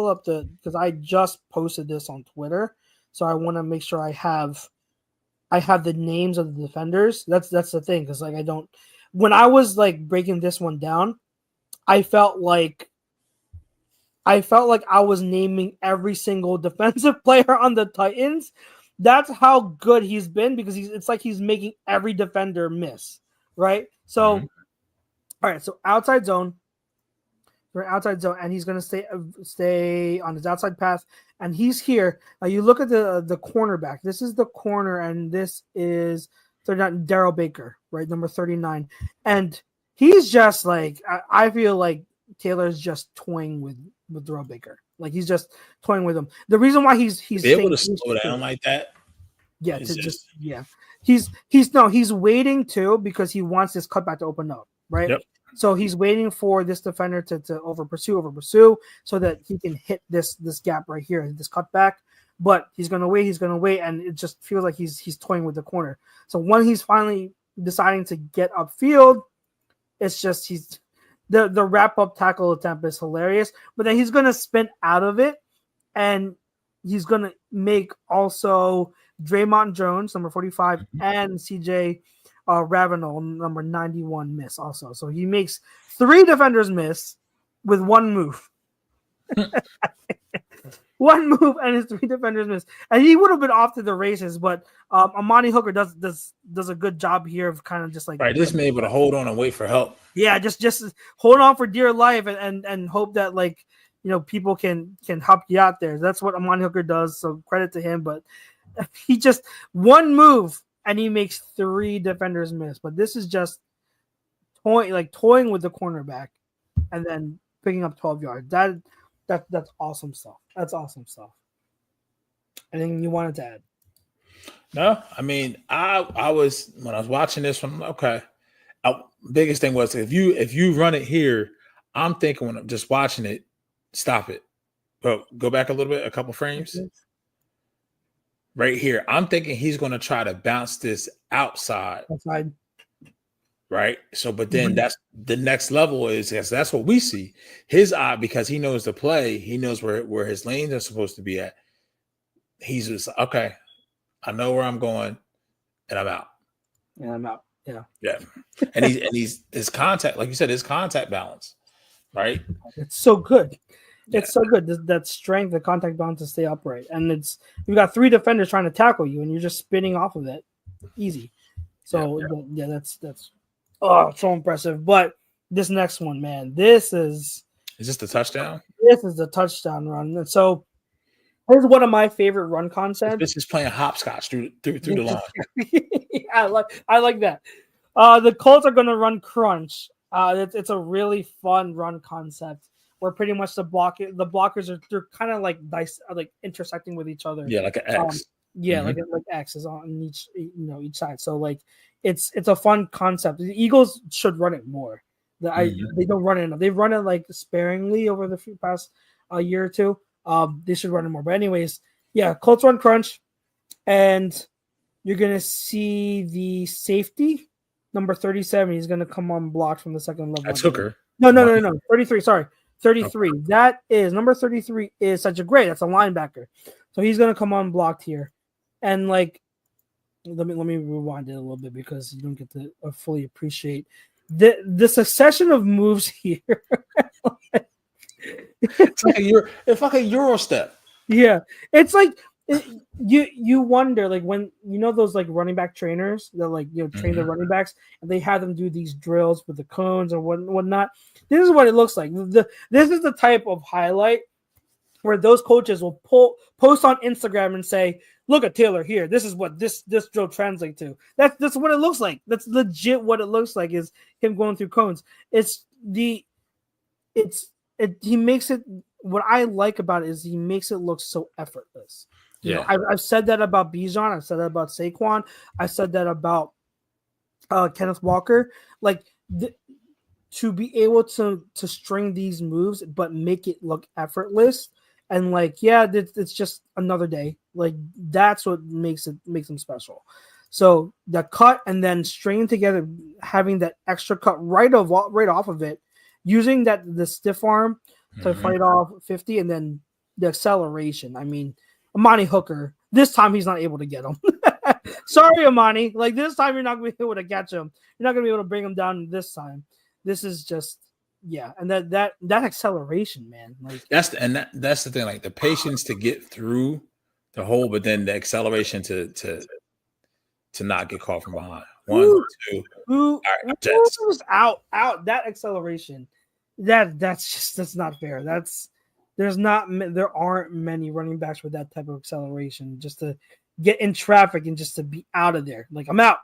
up because I just posted this on Twitter, so I want to make sure I have the names of the defenders. That's the thing, because like when I was like breaking this one down, I felt like I was naming every single defensive player on the Titans. That's how good he's been, because it's like he's making every defender miss, right? So, all right, so outside zone. We're outside zone, and he's going to stay on his outside path, and he's here. Now you look at the cornerback. This is the corner, and this is Darrell Baker, right, number 39, and he's just like I feel like Taylor's just toying with Darrell Baker, like he's just toying with him. The reason why he's able to slow down like that, he's waiting too, because he wants this cutback to open up, right? Yep. So he's waiting for this defender to over pursue so that he can hit this gap right here, this cutback. But he's gonna wait, and it just feels like he's toying with the corner. So when he's finally deciding to get upfield, it's just the wrap up tackle attempt is hilarious. But then he's gonna spin out of it, and he's gonna make also Draymond Jones, number 45, and CJ Ravenel, number 91, miss also. So he makes 3 defenders miss with 1 move. 1 move, and his 3 defenders miss. And he would have been off to the races, but Amani Hooker does a good job here of kind of just like just being able to hold on and wait for help. Yeah, just hold on for dear life and hope that, like, people can help you out there. That's what Amani Hooker does, so credit to him. But he just 1 move, and he makes 3 defenders miss. But this is just toying with the cornerback, and then picking up 12 yards. That's awesome stuff. That's awesome stuff. Anything you wanted to add? No, I mean, I was, when I was watching this one, okay. Biggest thing was if you run it here, I'm thinking when I'm just watching it, stop it. go back a little bit, a couple frames. Right here, I'm thinking he's going to try to bounce this outside. Right. So, but then that's the next level is that's what we see. His eye, because he knows the play, he knows where his lanes are supposed to be at. He's just okay. I know where I'm going, and I'm out. And I'm out. Yeah. Yeah. And he's his contact, like you said, his contact balance. Right. It's so good. It's so good. That strength, the contact balance to stay upright. And you've got 3 defenders trying to tackle you, and you're just spinning off of it. Easy. So that's so impressive. But this next one, man, this is this the touchdown? This is the touchdown run. And so here's one of my favorite run concepts. This is playing hopscotch through the line. I like that. The Colts are going to run crunch. It's a really fun run concept where pretty much the blockers they're kind of like intersecting with each other. Yeah, like an X. Like X's on each side. So like it's a fun concept. The Eagles should run it more. They don't run it enough. They've run it like sparingly over the past year or two. They should run it more. But anyways, Colts run crunch, and you're gonna see the safety number 37. He's gonna come on blocked from the second level. That's Hooker. No. 33. Sorry, 33. Okay. That is number 33. Is such a great. That's a linebacker. So he's gonna come on blocked here, and like, let me rewind it a little bit because you don't get to fully appreciate the succession of moves here. It's like a Euro step. Yeah, it's like you wonder, like, when those like running back trainers that train the running backs, and they have them do these drills with the cones or whatnot. This is what it looks like. This is the type of highlight where those coaches will post on Instagram and say, "Look at Taylor here. This is what this drill translates to." That's what it looks like. That's legit what it looks like, is him going through cones. He makes it. What I like about it is he makes it look so effortless. Yeah, I've said that about Bijan. I've said that about Saquon. I said that about Kenneth Walker. Like, to be able to string these moves but make it look effortless, and it's just another day. Like, that's what makes them special. So the cut and then stringing together, having that extra cut right off of it, using the stiff arm to fight off 50, and then the acceleration. I mean, Amani Hooker, this time he's not able to get him. Sorry, Amani. Like, this time you're not going to be able to catch him. You're not going to be able to bring him down this time. This is just, and that acceleration, man. Like, that's the thing. Like, the patience to get through the hole, but then the acceleration to not get caught from behind. 1, 2. All right, Jets. Out. That acceleration. That's not fair. There aren't many running backs with that type of acceleration, just to get in traffic and just to be out of there. Like, I'm out.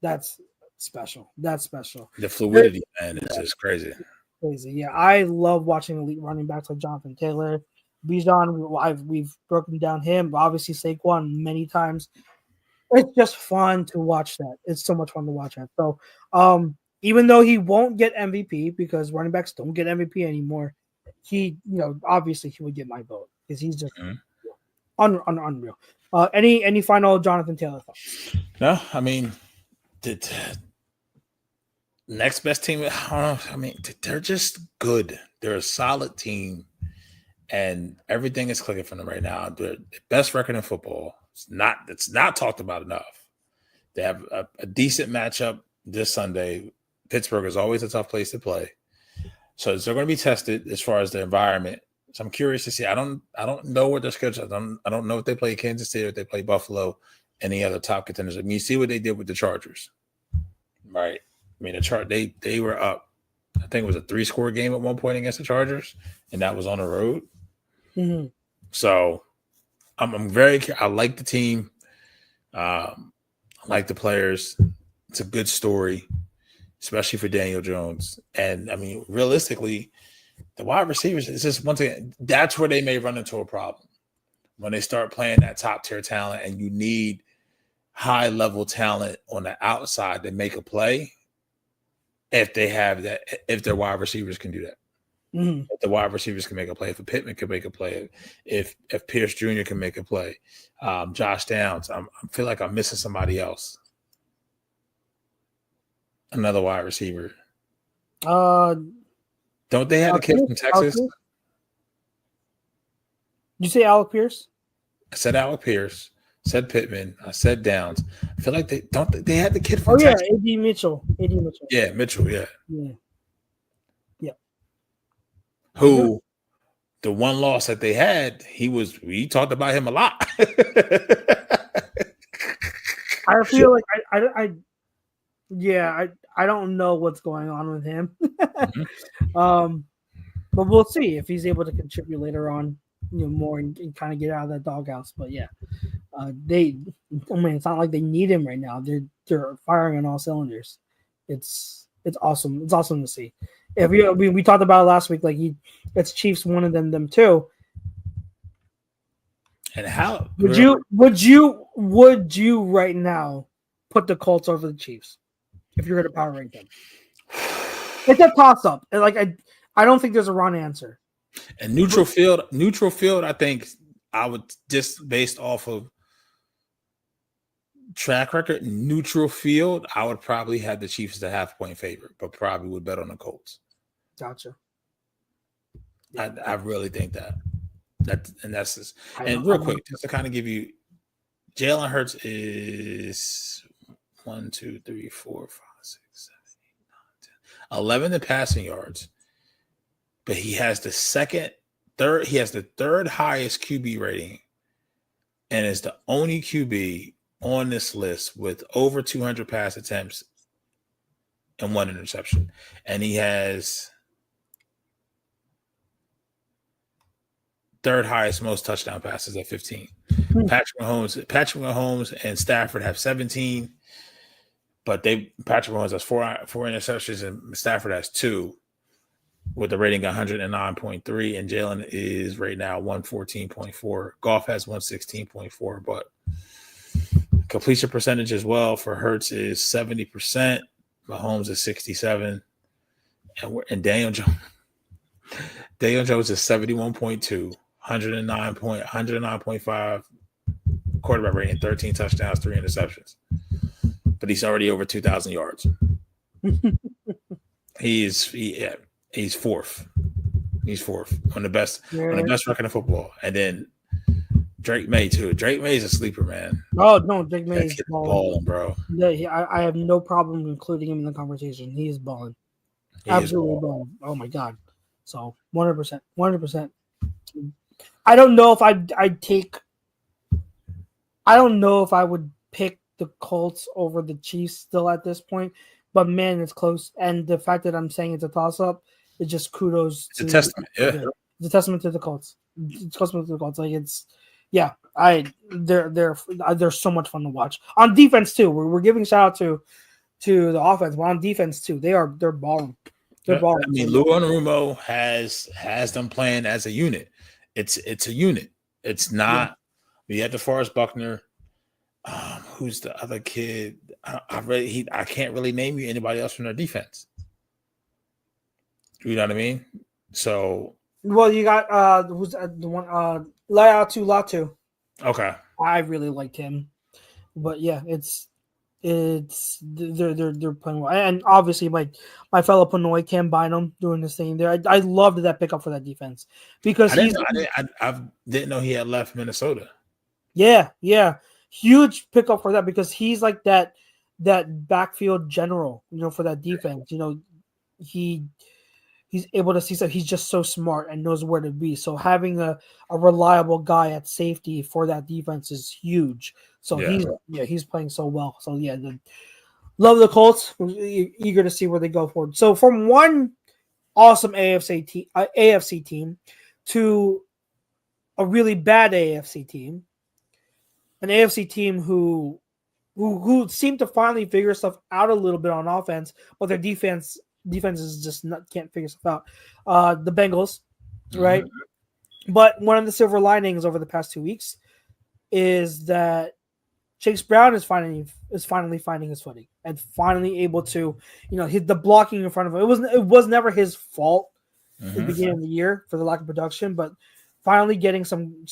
That's special. The fluidity, man, it's just crazy. Yeah, I love watching elite running backs like Jonathan Taylor, Bijan. We've broken down him, obviously Saquon many times. It's just fun to watch that. It's so much fun to watch that. So, even though he won't get MVP because running backs don't get MVP anymore, he, obviously he would get my vote because he's just unreal. Any final Jonathan Taylor thoughts? No, I mean, the next best team. I don't know. I mean, they're just good. They're a solid team, and everything is clicking for them right now. They're the best record in football. It's not talked about enough. They have a decent matchup this Sunday. Pittsburgh is always a tough place to play, so they're going to be tested as far as the environment. So I'm curious to see. I don't know what their schedule is. I don't know if they play Kansas City or if they play Buffalo, any other top contenders. I mean, you see what they did with the Chargers, right? I mean, they were up. I think it was a 3-score game at one point against the Chargers, and that was on the road. Mm-hmm. So I'm very. I like the team. I like the players. It's a good story, especially for Daniel Jones. And I mean, realistically, the wide receivers, it's just one thing. That's where they may run into a problem when they start playing that top tier talent, and you need high level talent on the outside to make a play. If they have that, if their wide receivers can do that. Mm-hmm. If the wide receivers can make a play, if a Pittman can make a play, if Pierce Jr. can make a play, Josh Downs, I feel like I'm missing somebody else. Another wide receiver. Don't they have a kid from Texas? Did you say Alec Pierce? I said Alec Pierce. Said Pittman. I said Downs. I feel like they had the kid from Texas. AD Mitchell. Yeah, Mitchell. Yeah. Yeah. Who the one loss that they had, we talked about him a lot. I feel like I don't know what's going on with him. Mm-hmm. But we'll see if he's able to contribute later on, more and kind of get out of that doghouse. But yeah, it's not like they need him right now. They're firing on all cylinders. It's awesome. It's awesome to see. If we talked about it last week, like it's Chiefs one of them too. And how would you right now put the Colts over the Chiefs if you're going to power rank them? It's a toss up. Like I don't think there's a wrong answer. And neutral field, I think I would, just based off of track record, neutral field, I would probably have the Chiefs as a half-point favorite, but probably would bet on the Colts. Gotcha. I really think that. That's just, and real quick, just to kind of give you, Jalen Hurts is 1, 2, 3, 4, 5, 6, 7, 8, 9, 10, 11 in passing yards. But he has the third highest QB rating, and is the only QB on this list with over 200 pass attempts and 1 interception. And he has third highest most touchdown passes at 15. Patrick Mahomes and Stafford have 17, but Patrick Mahomes has 4 interceptions and Stafford has 2. With the rating 109.3, and Jalen is right now 114.4. Goff has 116.4, but completion percentage as well for Hurts is 70%. Mahomes is 67, and Daniel Jones is 71.2, 109.5 quarterback rating, 13 touchdowns, 3 interceptions. But he's already over 2,000 yards. He's fourth. He's fourth on the best record in football. And then Drake May too. Drake May is a sleeper, man. Oh no, Drake May is balling, bro. Yeah, I have no problem including him in the conversation. He is balling. Absolutely balling. Oh my god. So 100%. I don't know if I don't know if I would pick the Colts over the Chiefs still at this point, but man, it's close. And the fact that I'm saying it's a toss-up, it's just kudos. It's a testament. Yeah. It's a testament to the Colts. It's a testament to the Colts. Like they're so much fun to watch on defense too. We're giving shout out to the offense, but on defense too, they're balling. They're balling. I mean, Lou Anarumo has them playing as a unit. It's a unit. It's not. We had DeForest Buckner. Who's the other kid? I can't really name you anybody else from their defense. You know what I mean? So, well, you got who's the one Latu. Okay, I really liked him, but yeah, it's they're playing well, and obviously my fellow Pinoy Cam Bynum doing this thing there. I loved that pickup for that defense because I didn't know he had left Minnesota. Yeah, huge pickup for that because he's like that backfield general, for that defense. He's able to see stuff. He's just so smart and knows where to be. So having a reliable guy at safety for that defense is huge. So he's playing so well. So love the Colts. We're eager to see where they go forward. So from one awesome AFC team to a really bad AFC team, an AFC team who seemed to finally figure stuff out a little bit on offense, but their defense is just can't figure stuff out. The Bengals, right? But one of the silver linings over the past 2 weeks is that Chase Brown is finally finding his footing and finally able to, hit the blocking in front of him. It was never his fault at the beginning of the year for the lack of production, but finally getting some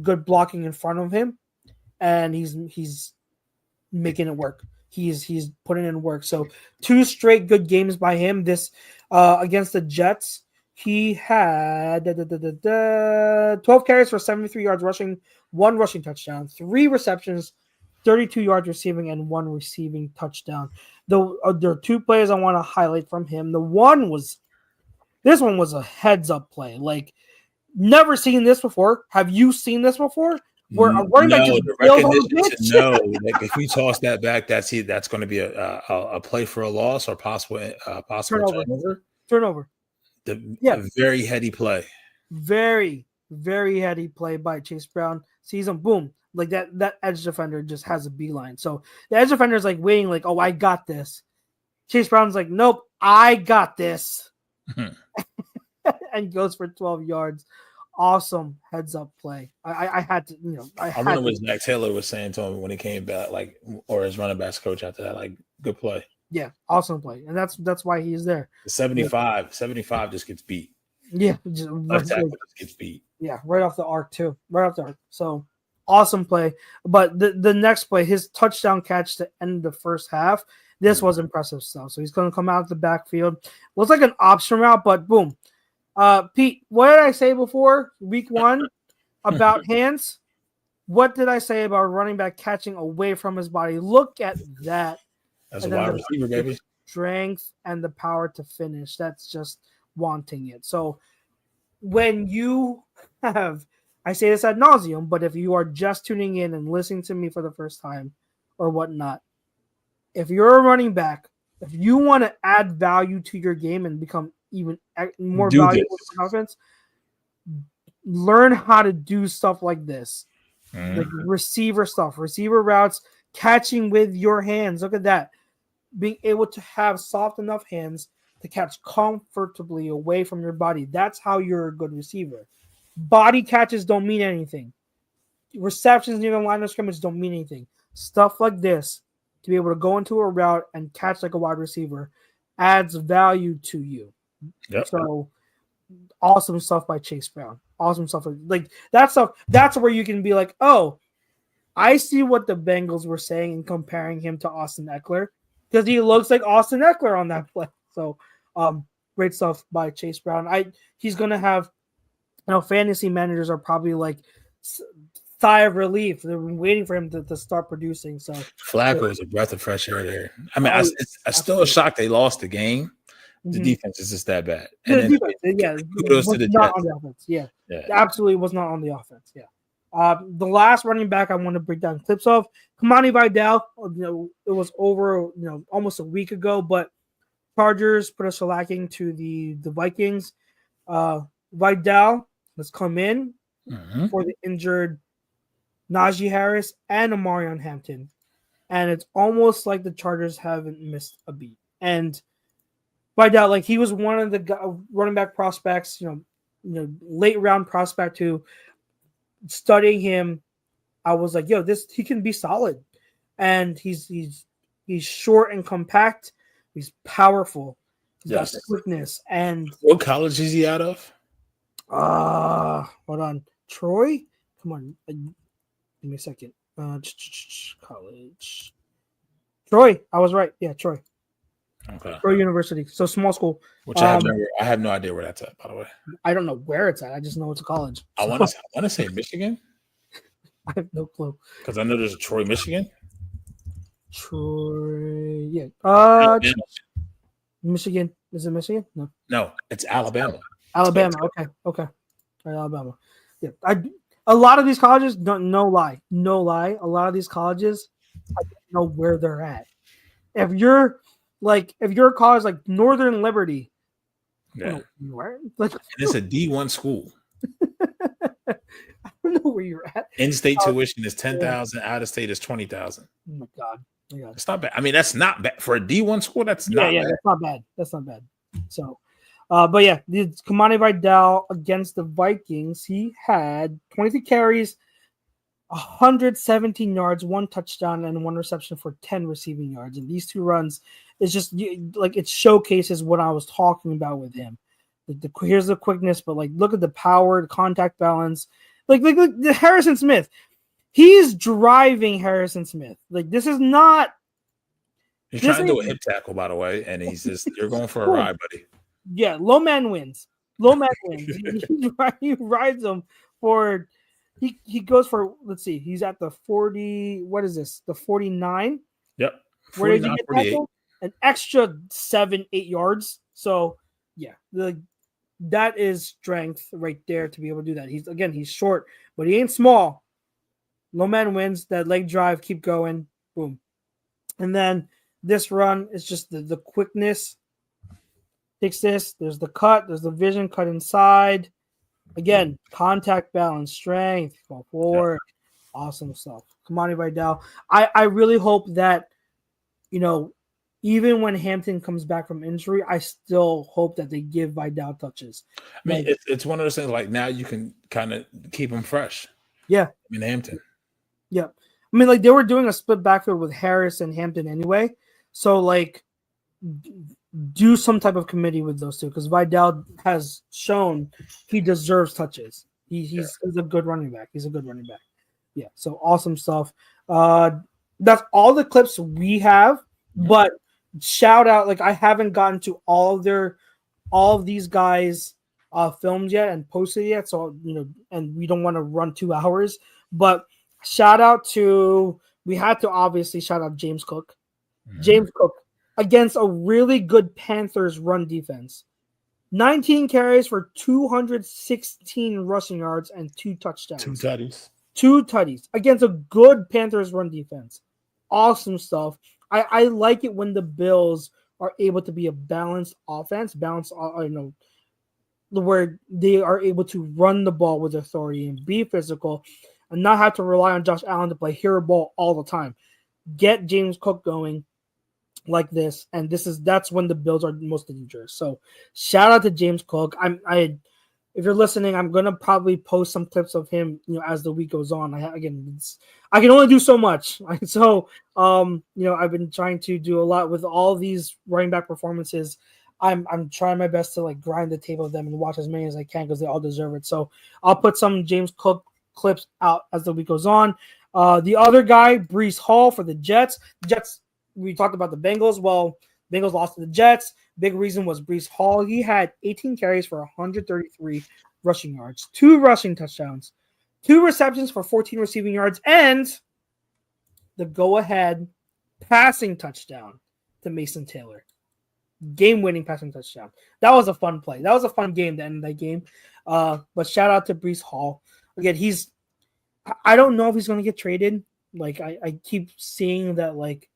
good blocking in front of him, and he's making it work. He's putting in work. So 2 straight good games by him. This against the Jets, he had 12 carries for 73 yards rushing, 1 rushing touchdown, 3 receptions, 32 yards receiving, and 1 receiving touchdown. There are 2 plays I want to highlight from him. This one was a heads up play. Like, never seen this before. Have you seen this before? Where a running back just bails on the pitch? No, like if we toss that back, that's going to be a play for a loss or possible turnover. The very heady play. Very, very heady play by Chase Brown. Sees him, boom. Like that edge defender just has a beeline. So the edge defender is like waiting, like, oh, I got this. Chase Brown's like, nope, I got this. And goes for 12 yards. Awesome heads up play. I had to, I remember what Zach Taylor was saying to him when he came back, like, or his running backs coach after that, like, good play. Yeah, awesome play. And that's why he's there. 75 just gets beat. Yeah, just gets beat. Yeah, right off the arc too. Right off the arc. So awesome play. But the next play, his touchdown catch to end the first half, this was impressive stuff. So he's going to come out of the backfield. Looks like an option route, but boom. Pete, what did I say before week 1 about hands? What did I say about running back catching away from his body? Look at that. As a wide receiver, baby. Strength and the power to finish. That's just wanting it. So when you have, I say this ad nauseum, but if you are just tuning in and listening to me for the first time or whatnot, if you're a running back, if you want to add value to your game and become even more valuable to offense, learn how to do stuff like this. Like receiver stuff, receiver routes, catching with your hands. Look at that. Being able to have soft enough hands to catch comfortably away from your body. That's how you're a good receiver. Body catches don't mean anything. Receptions near the line of scrimmage don't mean anything. Stuff like this, to be able to go into a route and catch like a wide receiver, adds value to you. Yep. So awesome stuff by Chase Brown. Awesome stuff. Like that stuff. That's where you can be like, oh, I see what the Bengals were saying in comparing him to Austin Eckler, because he looks like Austin Eckler on that play. So great stuff by Chase Brown. He's gonna have, fantasy managers are probably like sigh of relief. They've been waiting for him to start producing. So Flacco is a breath of fresh air there. I mean, I'm still shocked they lost the game. The defense is just that bad. And kudos to the Jets. On the offense. Yeah, absolutely was not on the offense. Yeah. The last running back I want to break down clips of, Kimani Vidal. It was over, almost a week ago, but Chargers put a shellacking to the Vikings. Vidal has come in for the injured Najee Harris and Amarion Hampton, and it's almost like the Chargers haven't missed a beat. And Vidal, like, he was one of the running back prospects, late round prospect who, studying him, I was like, yo, he can be solid. And he's short and compact. He's powerful. He's got quickness. And what college is he out of? Hold on. Troy? Come on. Give me a second. College. Troy. I was right. Yeah, Troy. Okay. Troy University. So small school. Which I have no idea where that's at, by the way. I don't know where it's at. I just know it's a college. I want to say Michigan. I have no clue. Because I know there's a Troy, Michigan. Troy, yeah. Michigan. Is it Michigan? No, it's Alabama. Alabama. Okay. All right, Alabama. Yeah. A lot of these colleges, no lie. A lot of these colleges, I don't know where they're at. If you're a college like Northern Liberty, where? Like, and it's a D1 school. I don't know where you're at. In-state tuition is $10,000. Out of state is $20,000. Oh my God. It's not bad. I mean, that's not bad for a D1 school. That's not bad. That's not bad. So, but yeah, Kimani Vidal against the Vikings, he had 23 carries, 117 yards, 1 touchdown, and 1 reception for 10 receiving yards. And these 2 runs, it's just like it showcases what I was talking about with him. Here's the quickness, but like look at the power, the contact balance. Like the Harrison Smith. He's driving Harrison Smith. Like this is not. He's trying to do a hip tackle, by the way, and he's just you're going for a ride, buddy. Yeah, low man wins. Low man wins. He rides him for. He goes for. Let's see. He's at the 40. What is this? The 49. Yep. 49, where did he get 48. Tackled? An extra 7-8 yards. So yeah, that is strength right there to be able to do that. He's short, but he ain't small. Low man wins. That leg drive, keep going, boom, and then this run is just the quickness. Takes this. There's the cut. There's the vision cut inside. Again, contact balance, strength, fall forward, awesome stuff. Kimani Vidal. I really hope that even when Hampton comes back from injury, I still hope that they give Vidal touches. I mean, it's one of those things like now you can kind of keep him fresh. Yeah. In Hampton. Yeah. I mean, like they were doing a split backfield with Harris and Hampton anyway. So, like, do some type of committee with those two because Vidal has shown he deserves touches. He's a good running back. He's a good running back. Yeah. So, awesome stuff. That's all the clips we have, but shout out, like I haven't gotten to all of these guys filmed yet and posted yet. So, and we don't want to run 2 hours, but shout out to, we had to obviously shout out James Cook. Mm-hmm. James Cook against a really good Panthers run defense. 19 carries for 216 rushing yards and 2 touchdowns. 2 tutties. 2 tutties against a good Panthers run defense. Awesome stuff. I like it when the Bills are able to be a balanced offense, where they are able to run the ball with authority and be physical and not have to rely on Josh Allen to play hero ball all the time. Get James Cook going like this, and that's when the Bills are most dangerous. So shout out to James Cook. If you're listening, I'm gonna probably post some clips of him, as the week goes on. I can only do so much. So, I've been trying to do a lot with all these running back performances. I'm trying my best to like grind the tape of them and watch as many as I can because they all deserve it. So I'll put some James Cook clips out as the week goes on. The other guy, Breece Hall for the Jets. Jets. We talked about the Bengals. Well, Bengals lost to the Jets. Big reason was Breece Hall. He had 18 carries for 133 rushing yards, 2 rushing touchdowns, 2 receptions for 14 receiving yards, and the go-ahead passing touchdown to Mason Taylor. Game-winning passing touchdown. That was a fun play. That was a fun game to end that game. But shout out to Breece Hall. Again, I don't know if he's going to get traded. Like, I keep seeing that, like,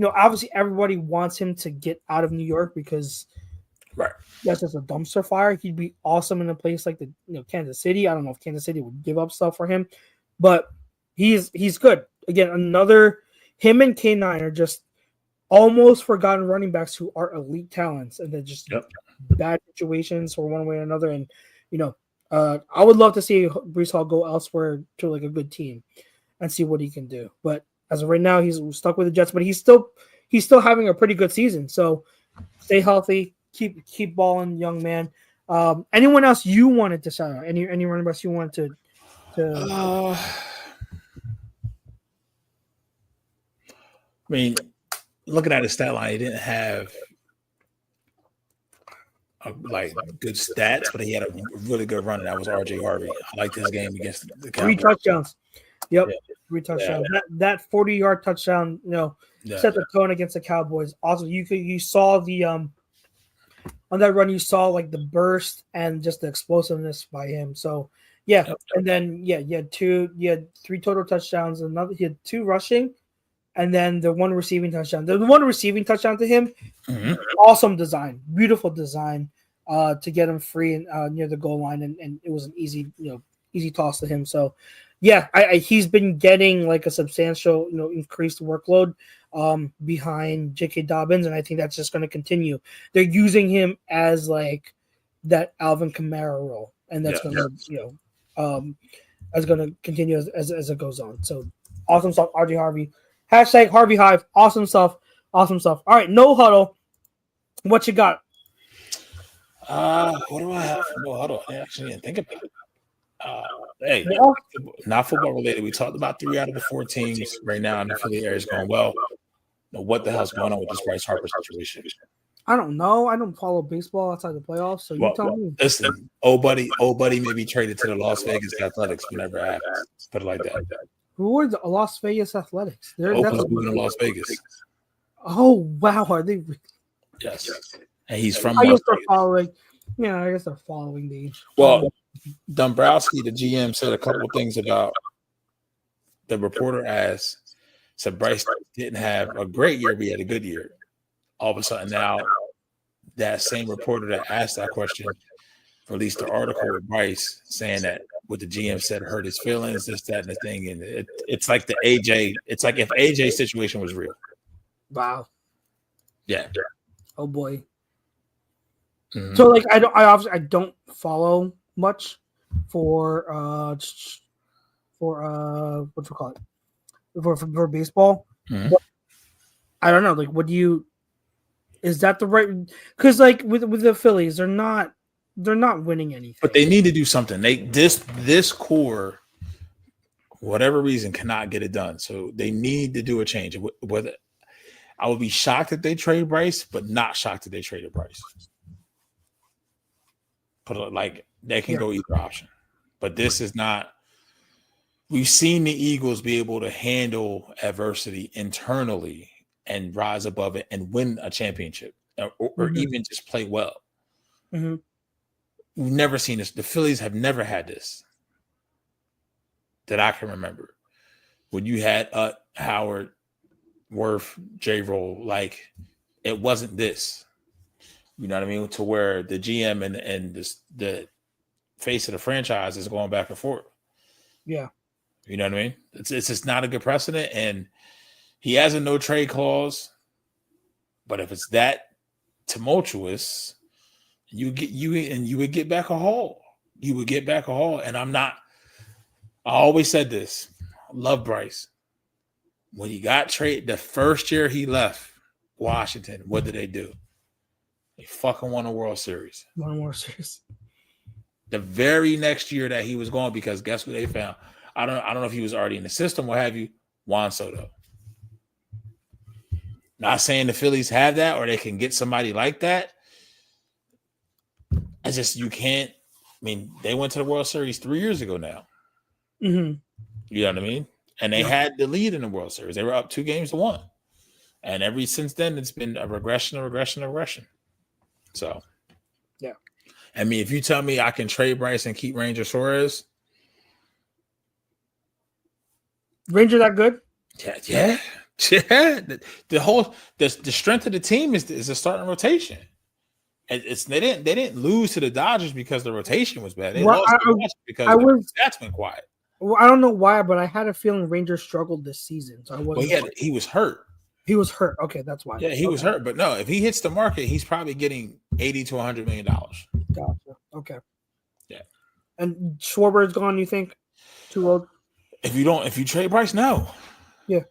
obviously everybody wants him to get out of New York because that's just a dumpster fire. He'd be awesome in a place like Kansas City. I don't know if Kansas City would give up stuff for him, but he's good. Again, him and K9 are just almost forgotten running backs who are elite talents, and they're just bad situations for one way or another. And I would love to see Breece Hall go elsewhere to like a good team and see what he can do, but as of right now, he's stuck with the Jets, but he's still having a pretty good season. So stay healthy, keep balling, young man. Anyone else you wanted to shout out? Any running backs you wanted to? I mean, looking at his stat line, he didn't have good stats, but he had a really good run, and that was RJ Harvey. I liked his game against the Cowboys. 3 touchdowns. Yep. 3 touchdowns. Yeah. That 40-yard touchdown, set the tone against the Cowboys. Also, you saw the on that run, you saw like the burst and just the explosiveness by him. So and then you had 3 total touchdowns. He had 2 rushing, and then the 1 receiving touchdown. The 1 receiving touchdown to him, awesome design, beautiful design to get him free and near the goal line, and it was an easy toss to him. So. Yeah, he's been getting like a substantial, increased workload behind J.K. Dobbins, and I think that's just going to continue. They're using him as like that Alvin Kamara role, and that's going to, as going to continue as it goes on. So awesome stuff, RJ Harvey. # Harvey Hive. Awesome stuff. Awesome stuff. All right, no huddle. What you got? What do I have for no huddle? I actually didn't think about it. Hey, Yeah. not football related. We talked about 3 out of the 4 teams right now in the Philly area is going well. What the hell's going on with this Bryce Harper situation? I don't know. I don't follow baseball outside the playoffs, so you tell me. Listen, old buddy may be traded to the Las Vegas Athletics whenever it happens. Put it like that. Who are the Las Vegas Athletics? Oakland's moving to Las Vegas. Oh wow, are they? Yes, and he's from. I guess they're following. Yeah, I guess they're following the. Well, Dombrowski, the GM, said a couple of things about the reporter said Bryce didn't have a great year, but he had a good year. All of a sudden now, that same reporter that asked that question released an article with Bryce saying that what the GM said hurt his feelings, this, that, and the thing. And it's like the AJ. It's like if AJ's situation was real. Wow. Yeah. Oh boy. Mm-hmm. So like I don't follow much for what you call it for baseball. Mm-hmm. But I don't know. Like, what do you? Is that the right? Because like with the Phillies, they're not winning anything. But they need to do something. This core, whatever reason, cannot get it done. So they need to do a change. Whether I would be shocked if they trade Bryce, but not shocked if they traded Bryce. Put it like they can go either option. But this is not. We've seen the Eagles be able to handle adversity internally and rise above it and win a championship or even just play well. Mm-hmm. We've never seen this. The Phillies have never had this that I can remember. When you had Howard, Worth, J-Roll, like it wasn't this. You know what I mean? To where the GM and the face of the franchise is going back and forth. Yeah. You know what I mean? It's just not a good precedent, and he has a no trade clause. But if it's that tumultuous, you would get back a haul. You would get back a haul, and I'm not. I always said this. I love Bryce. When he got traded, the first year he left Washington, what did they do? They fucking won a World Series. Won a World Series. The very next year that he was gone, because guess who they found? I don't know if he was already in the system, what have you. Juan Soto. Not saying the Phillies have that or they can get somebody like that. It's just you can't. I mean, they went to the World Series 3 years ago now. Mm-hmm. You know what I mean? And they had the lead in the World Series. They were up 2-1. And ever since then, it's been a regression. So, yeah. I mean, if you tell me I can trade Bryce and keep Ranger Suarez. Ranger that good? Yeah. The strength of the team is the starting rotation. They didn't lose to the Dodgers because the rotation was bad. They lost because the stats went quiet. Well, I don't know why, but I had a feeling Rangers struggled this season. So I wasn't. Well, he was hurt. He was hurt. Okay, that's why. Yeah, he was hurt. But no, if he hits the market, he's probably getting $80 to $100 million. Gotcha. Okay. Yeah. And Schwarber's gone. You think? Too old. If you trade Bryce, no. Yeah.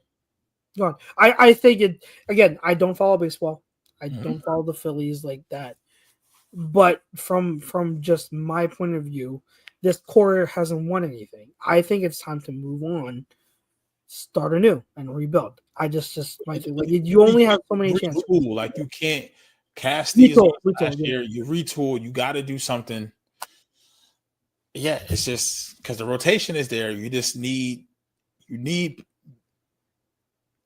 Gone. I think it again. I don't follow baseball. I don't follow the Phillies like that. But from just my point of view, this core hasn't won anything. I think it's time to move on, start anew, and rebuild. I just my thing. Like you only have so many chances. Like you can't cast these last year. You retool. You got to do something. Yeah, it's just because the rotation is there. You just need.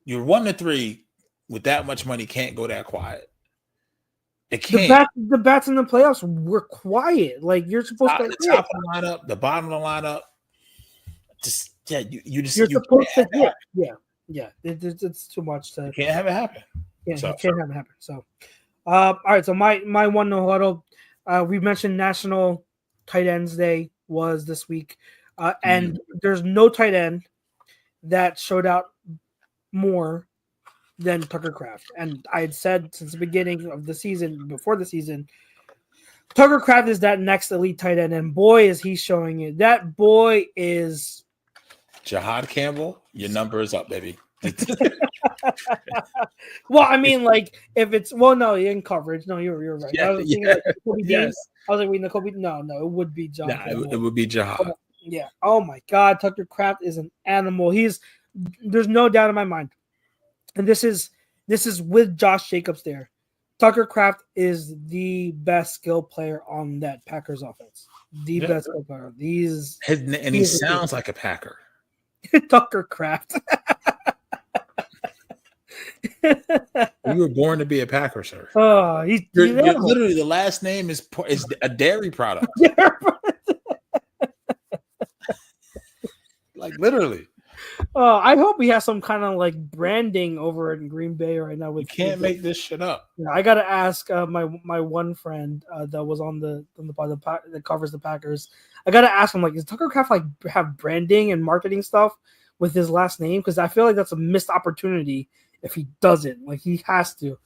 You're 1-3 with that much money. Can't go that quiet. It can't. The bats in the playoffs were quiet. Like you're supposed to. The top of the lineup, the bottom of the lineup. Just you're supposed to hit. Yeah. It's too much to. You can't have it happen. Yeah, you can't have it happen. So, all right. So my one no huddle. We mentioned National Tight Ends Day was this week, and there's no tight end that showed out more than Tucker Kraft. And I had said since the beginning of the season, before the season, Tucker Kraft is that next elite tight end, and boy is he showing it. That boy is Jahad Campbell, your number is up, baby. Well, I mean, like if it's no, in coverage. No, you're right. Yeah, I was thinking like Kobe yes. Dean. I was like, wait, Kobe. No, it would be John. Nah, it would be Jahad. Yeah. Oh my God, Tucker Kraft is an animal. There's no doubt in my mind, and this is with Josh Jacobs there. Tucker Kraft is the best skill player on that Packers offense. The best skill player. And he sounds like a Packer. Tucker Kraft. You were born to be a Packer, sir. Oh, he's literally the last name is a dairy product. Like literally. I hope he has some kind of like branding over in Green Bay right now. You can't make this shit up. Yeah, I gotta ask my one friend that was on the that covers the Packers. I gotta ask him, like, does Tucker Kraft like have branding and marketing stuff with his last name? Because I feel like that's a missed opportunity if he doesn't. Like he has to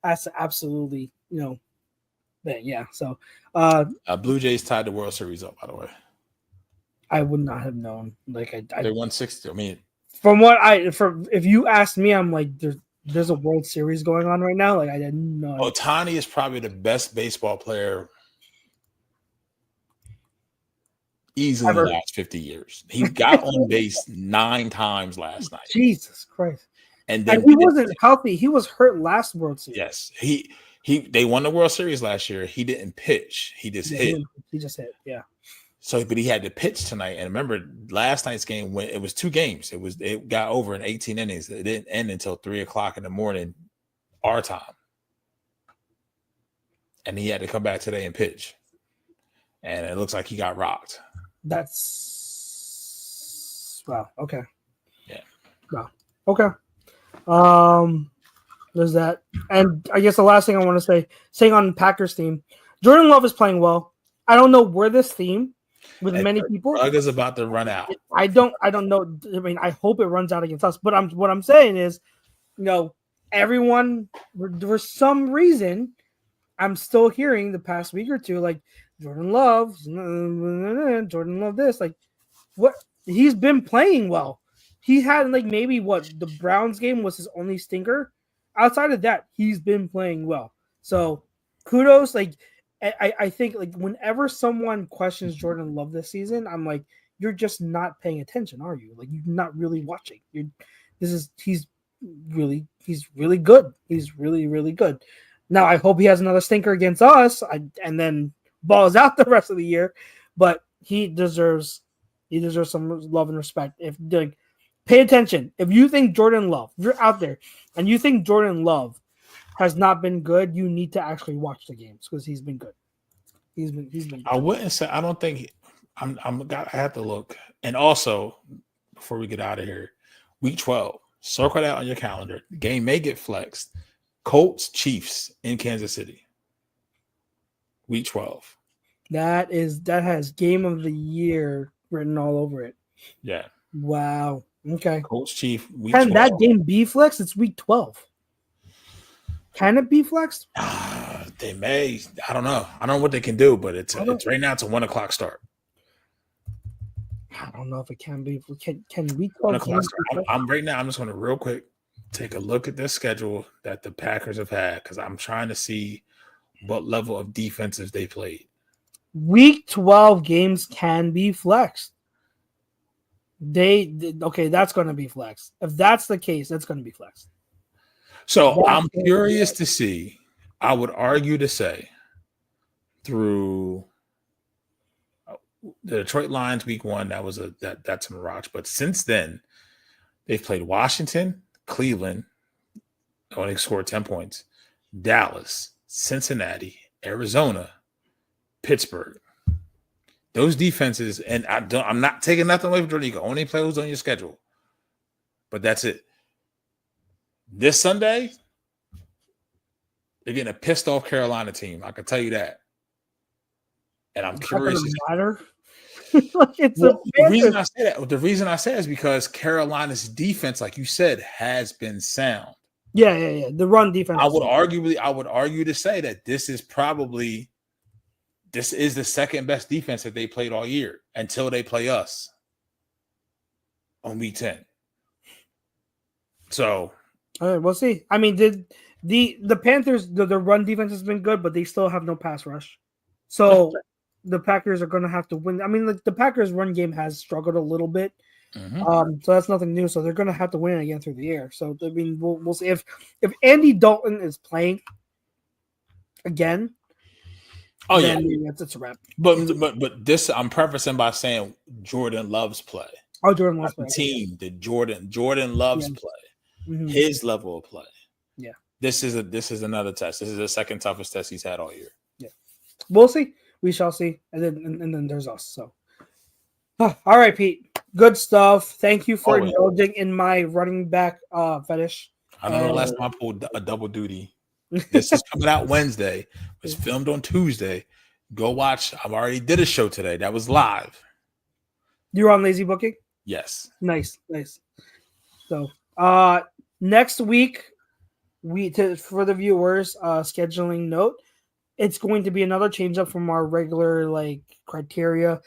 absolutely, yeah. So Blue Jays tied the World Series up, by the way. I would not have known. Like they won 60. I mean, if you asked me, I'm like, there's a World Series going on right now. Like I didn't know. Ohtani is probably the best baseball player easily in the last 50 years. He got on base 9 times last night. Jesus Christ. And then he wasn't healthy. He was hurt last World Series. Yes. They won the World Series last year. He didn't pitch. He just hit. He just hit. Yeah. So, but he had to pitch tonight. And remember, last night's game, when it was 2 games, it got over in 18 innings. It didn't end until 3:00 in the morning, our time. And he had to come back today and pitch. And it looks like he got rocked. That's wow. Okay. Yeah. Wow. Okay. There's that. And I guess the last thing I want to say, staying on Packers theme, Jordan Love is playing well. I don't know where this theme with many people. Rug is about to run out. I don't know. I mean, I hope it runs out against us. But what I'm saying is, everyone for some reason, I'm still hearing the past week or two like Jordan Love this, like what he's been playing well. He had like maybe the Browns game was his only stinker. Outside of that, he's been playing well. So kudos. Like I think like whenever someone questions Jordan Love this season, I'm like, you're just not paying attention, are you? Like you're not really watching. He's really good. He's really, really good. Now I hope he has another stinker against us and then balls out the rest of the year. But he deserves some love and respect. If like pay attention. If you think Jordan Love, if you're out there and you think Jordan Love has not been good, you need to actually watch the games because he's been good. He's been good. I wouldn't say I don't think I have to look. And also, before we get out of here, week 12, circle that on your calendar. The game may get flexed. Colts Chiefs in Kansas City. Week 12. That has game of the year written all over it. Yeah. Wow. Okay. Colts Chief. Can that game be flexed? It's week 12. Can it be flexed? They may. I don't know. I don't know what they can do, but it's right now. It's a 1:00 start. I don't know if it can be. Can week 12? I'm right now. I'm just going to real quick take a look at their schedule that the Packers have had because I'm trying to see what level of defenses they played. Week 12 games can be flexed. That's going to be flexed. If that's the case, that's going to be flexed. So I'm curious to see. I would argue to say through the Detroit Lions week 1, that's a mirage. But since then, they've played Washington, Cleveland, only scored 10 points, Dallas, Cincinnati, Arizona, Pittsburgh. Those defenses, and I'm not taking nothing away from Jordan. You can only play who's on your schedule. But that's it. This Sunday, they're getting a pissed off Carolina team. I can tell you that. And I'm curious. Matter. The reason I say that is because Carolina's defense, like you said, has been sound. Yeah. The run defense. I would argue to say that this is the second best defense that they played all year until they play us. on week 10. So all right, we'll see. I mean, did the Panthers the run defense has been good, but they still have no pass rush. So the Packers are going to have to win. I mean, the Packers run game has struggled a little bit. So that's nothing new. So they're going to have to win it again through the air. So I mean, we'll see if Andy Dalton is playing again. Oh yeah, it's a wrap. But this I'm prefacing by saying Jordan loves play. Oh, Jordan loves play. The team that Jordan loves play. Mm-hmm. His level of play. Yeah. This is another test. This is the second toughest test he's had all year. Yeah. We'll see. We shall see. And then there's us. So all right, Pete. Good stuff. Thank you for indulging in my running back fetish. I know last time I pulled a double duty. This is coming out Wednesday. It was filmed on Tuesday. Go watch. I already did a show today. That was live. You're on Lazy Booking? Yes. Nice. So next week, for the viewers, scheduling note, it's going to be another change up from our regular criteria.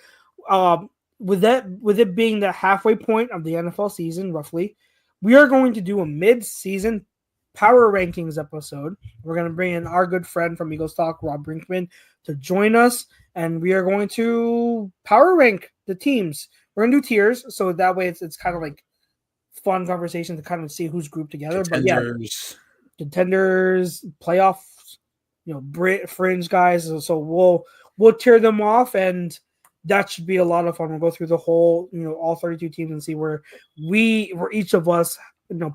With it being the halfway point of the NFL season, roughly, we are going to do a mid-season power rankings episode. We're going to bring in our good friend from Eagles Talk, Rob Brinkman, to join us, and we are going to power rank the teams. We're going to do tiers, so that way it's kind of like fun conversation to kind of see who's grouped together. Contenders. But contenders, playoffs, fringe guys. So we'll tear them off, and that should be a lot of fun. We'll go through the whole, all 32 teams and see where each of us,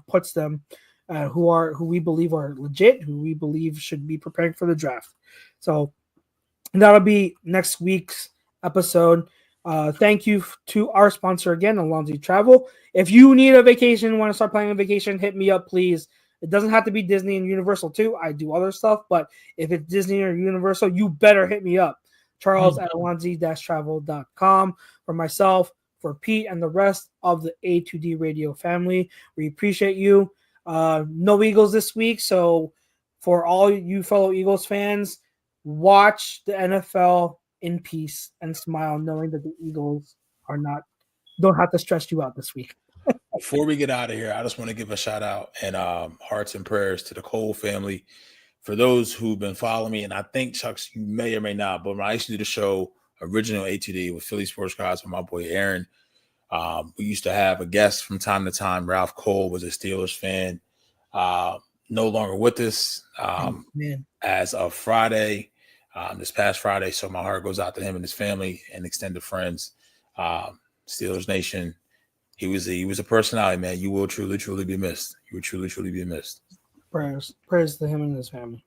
puts them, who we believe are legit, who we believe should be preparing for the draft. So that'll be next week's episode. Thank you to our sponsor again, Alonzi Travel. If you need a vacation, want to start planning a vacation, hit me up, please. It doesn't have to be Disney and Universal too. I do other stuff, but if it's Disney or Universal, you better hit me up. Charles at alonzi-travel.com. For myself, for Pete, and the rest of the A2D Radio family, we appreciate you. No Eagles this week, so for all you fellow Eagles fans, watch the NFL in peace and smile, knowing that the Eagles don't have to stress you out this week. Before we get out of here, I just want to give a shout out and hearts and prayers to the Cole family. For those who've been following me, and I think, Chucks, you may or may not, but when I used to do the show, original A2D with Philly Sports Guys with my boy Aaron, we used to have a guest from time to time. Ralph Cole was a Steelers fan, no longer with us as of Friday, this past Friday. So my heart goes out to him and his family and extended friends. Steelers Nation, he was a personality, man. You will truly, truly be missed. You will truly, truly be missed. Prayers to him and his family.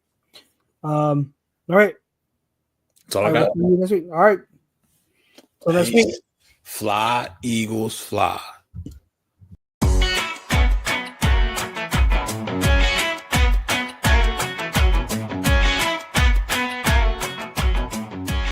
All right. That's all I got. All right. So next week. Fly, Eagles, fly.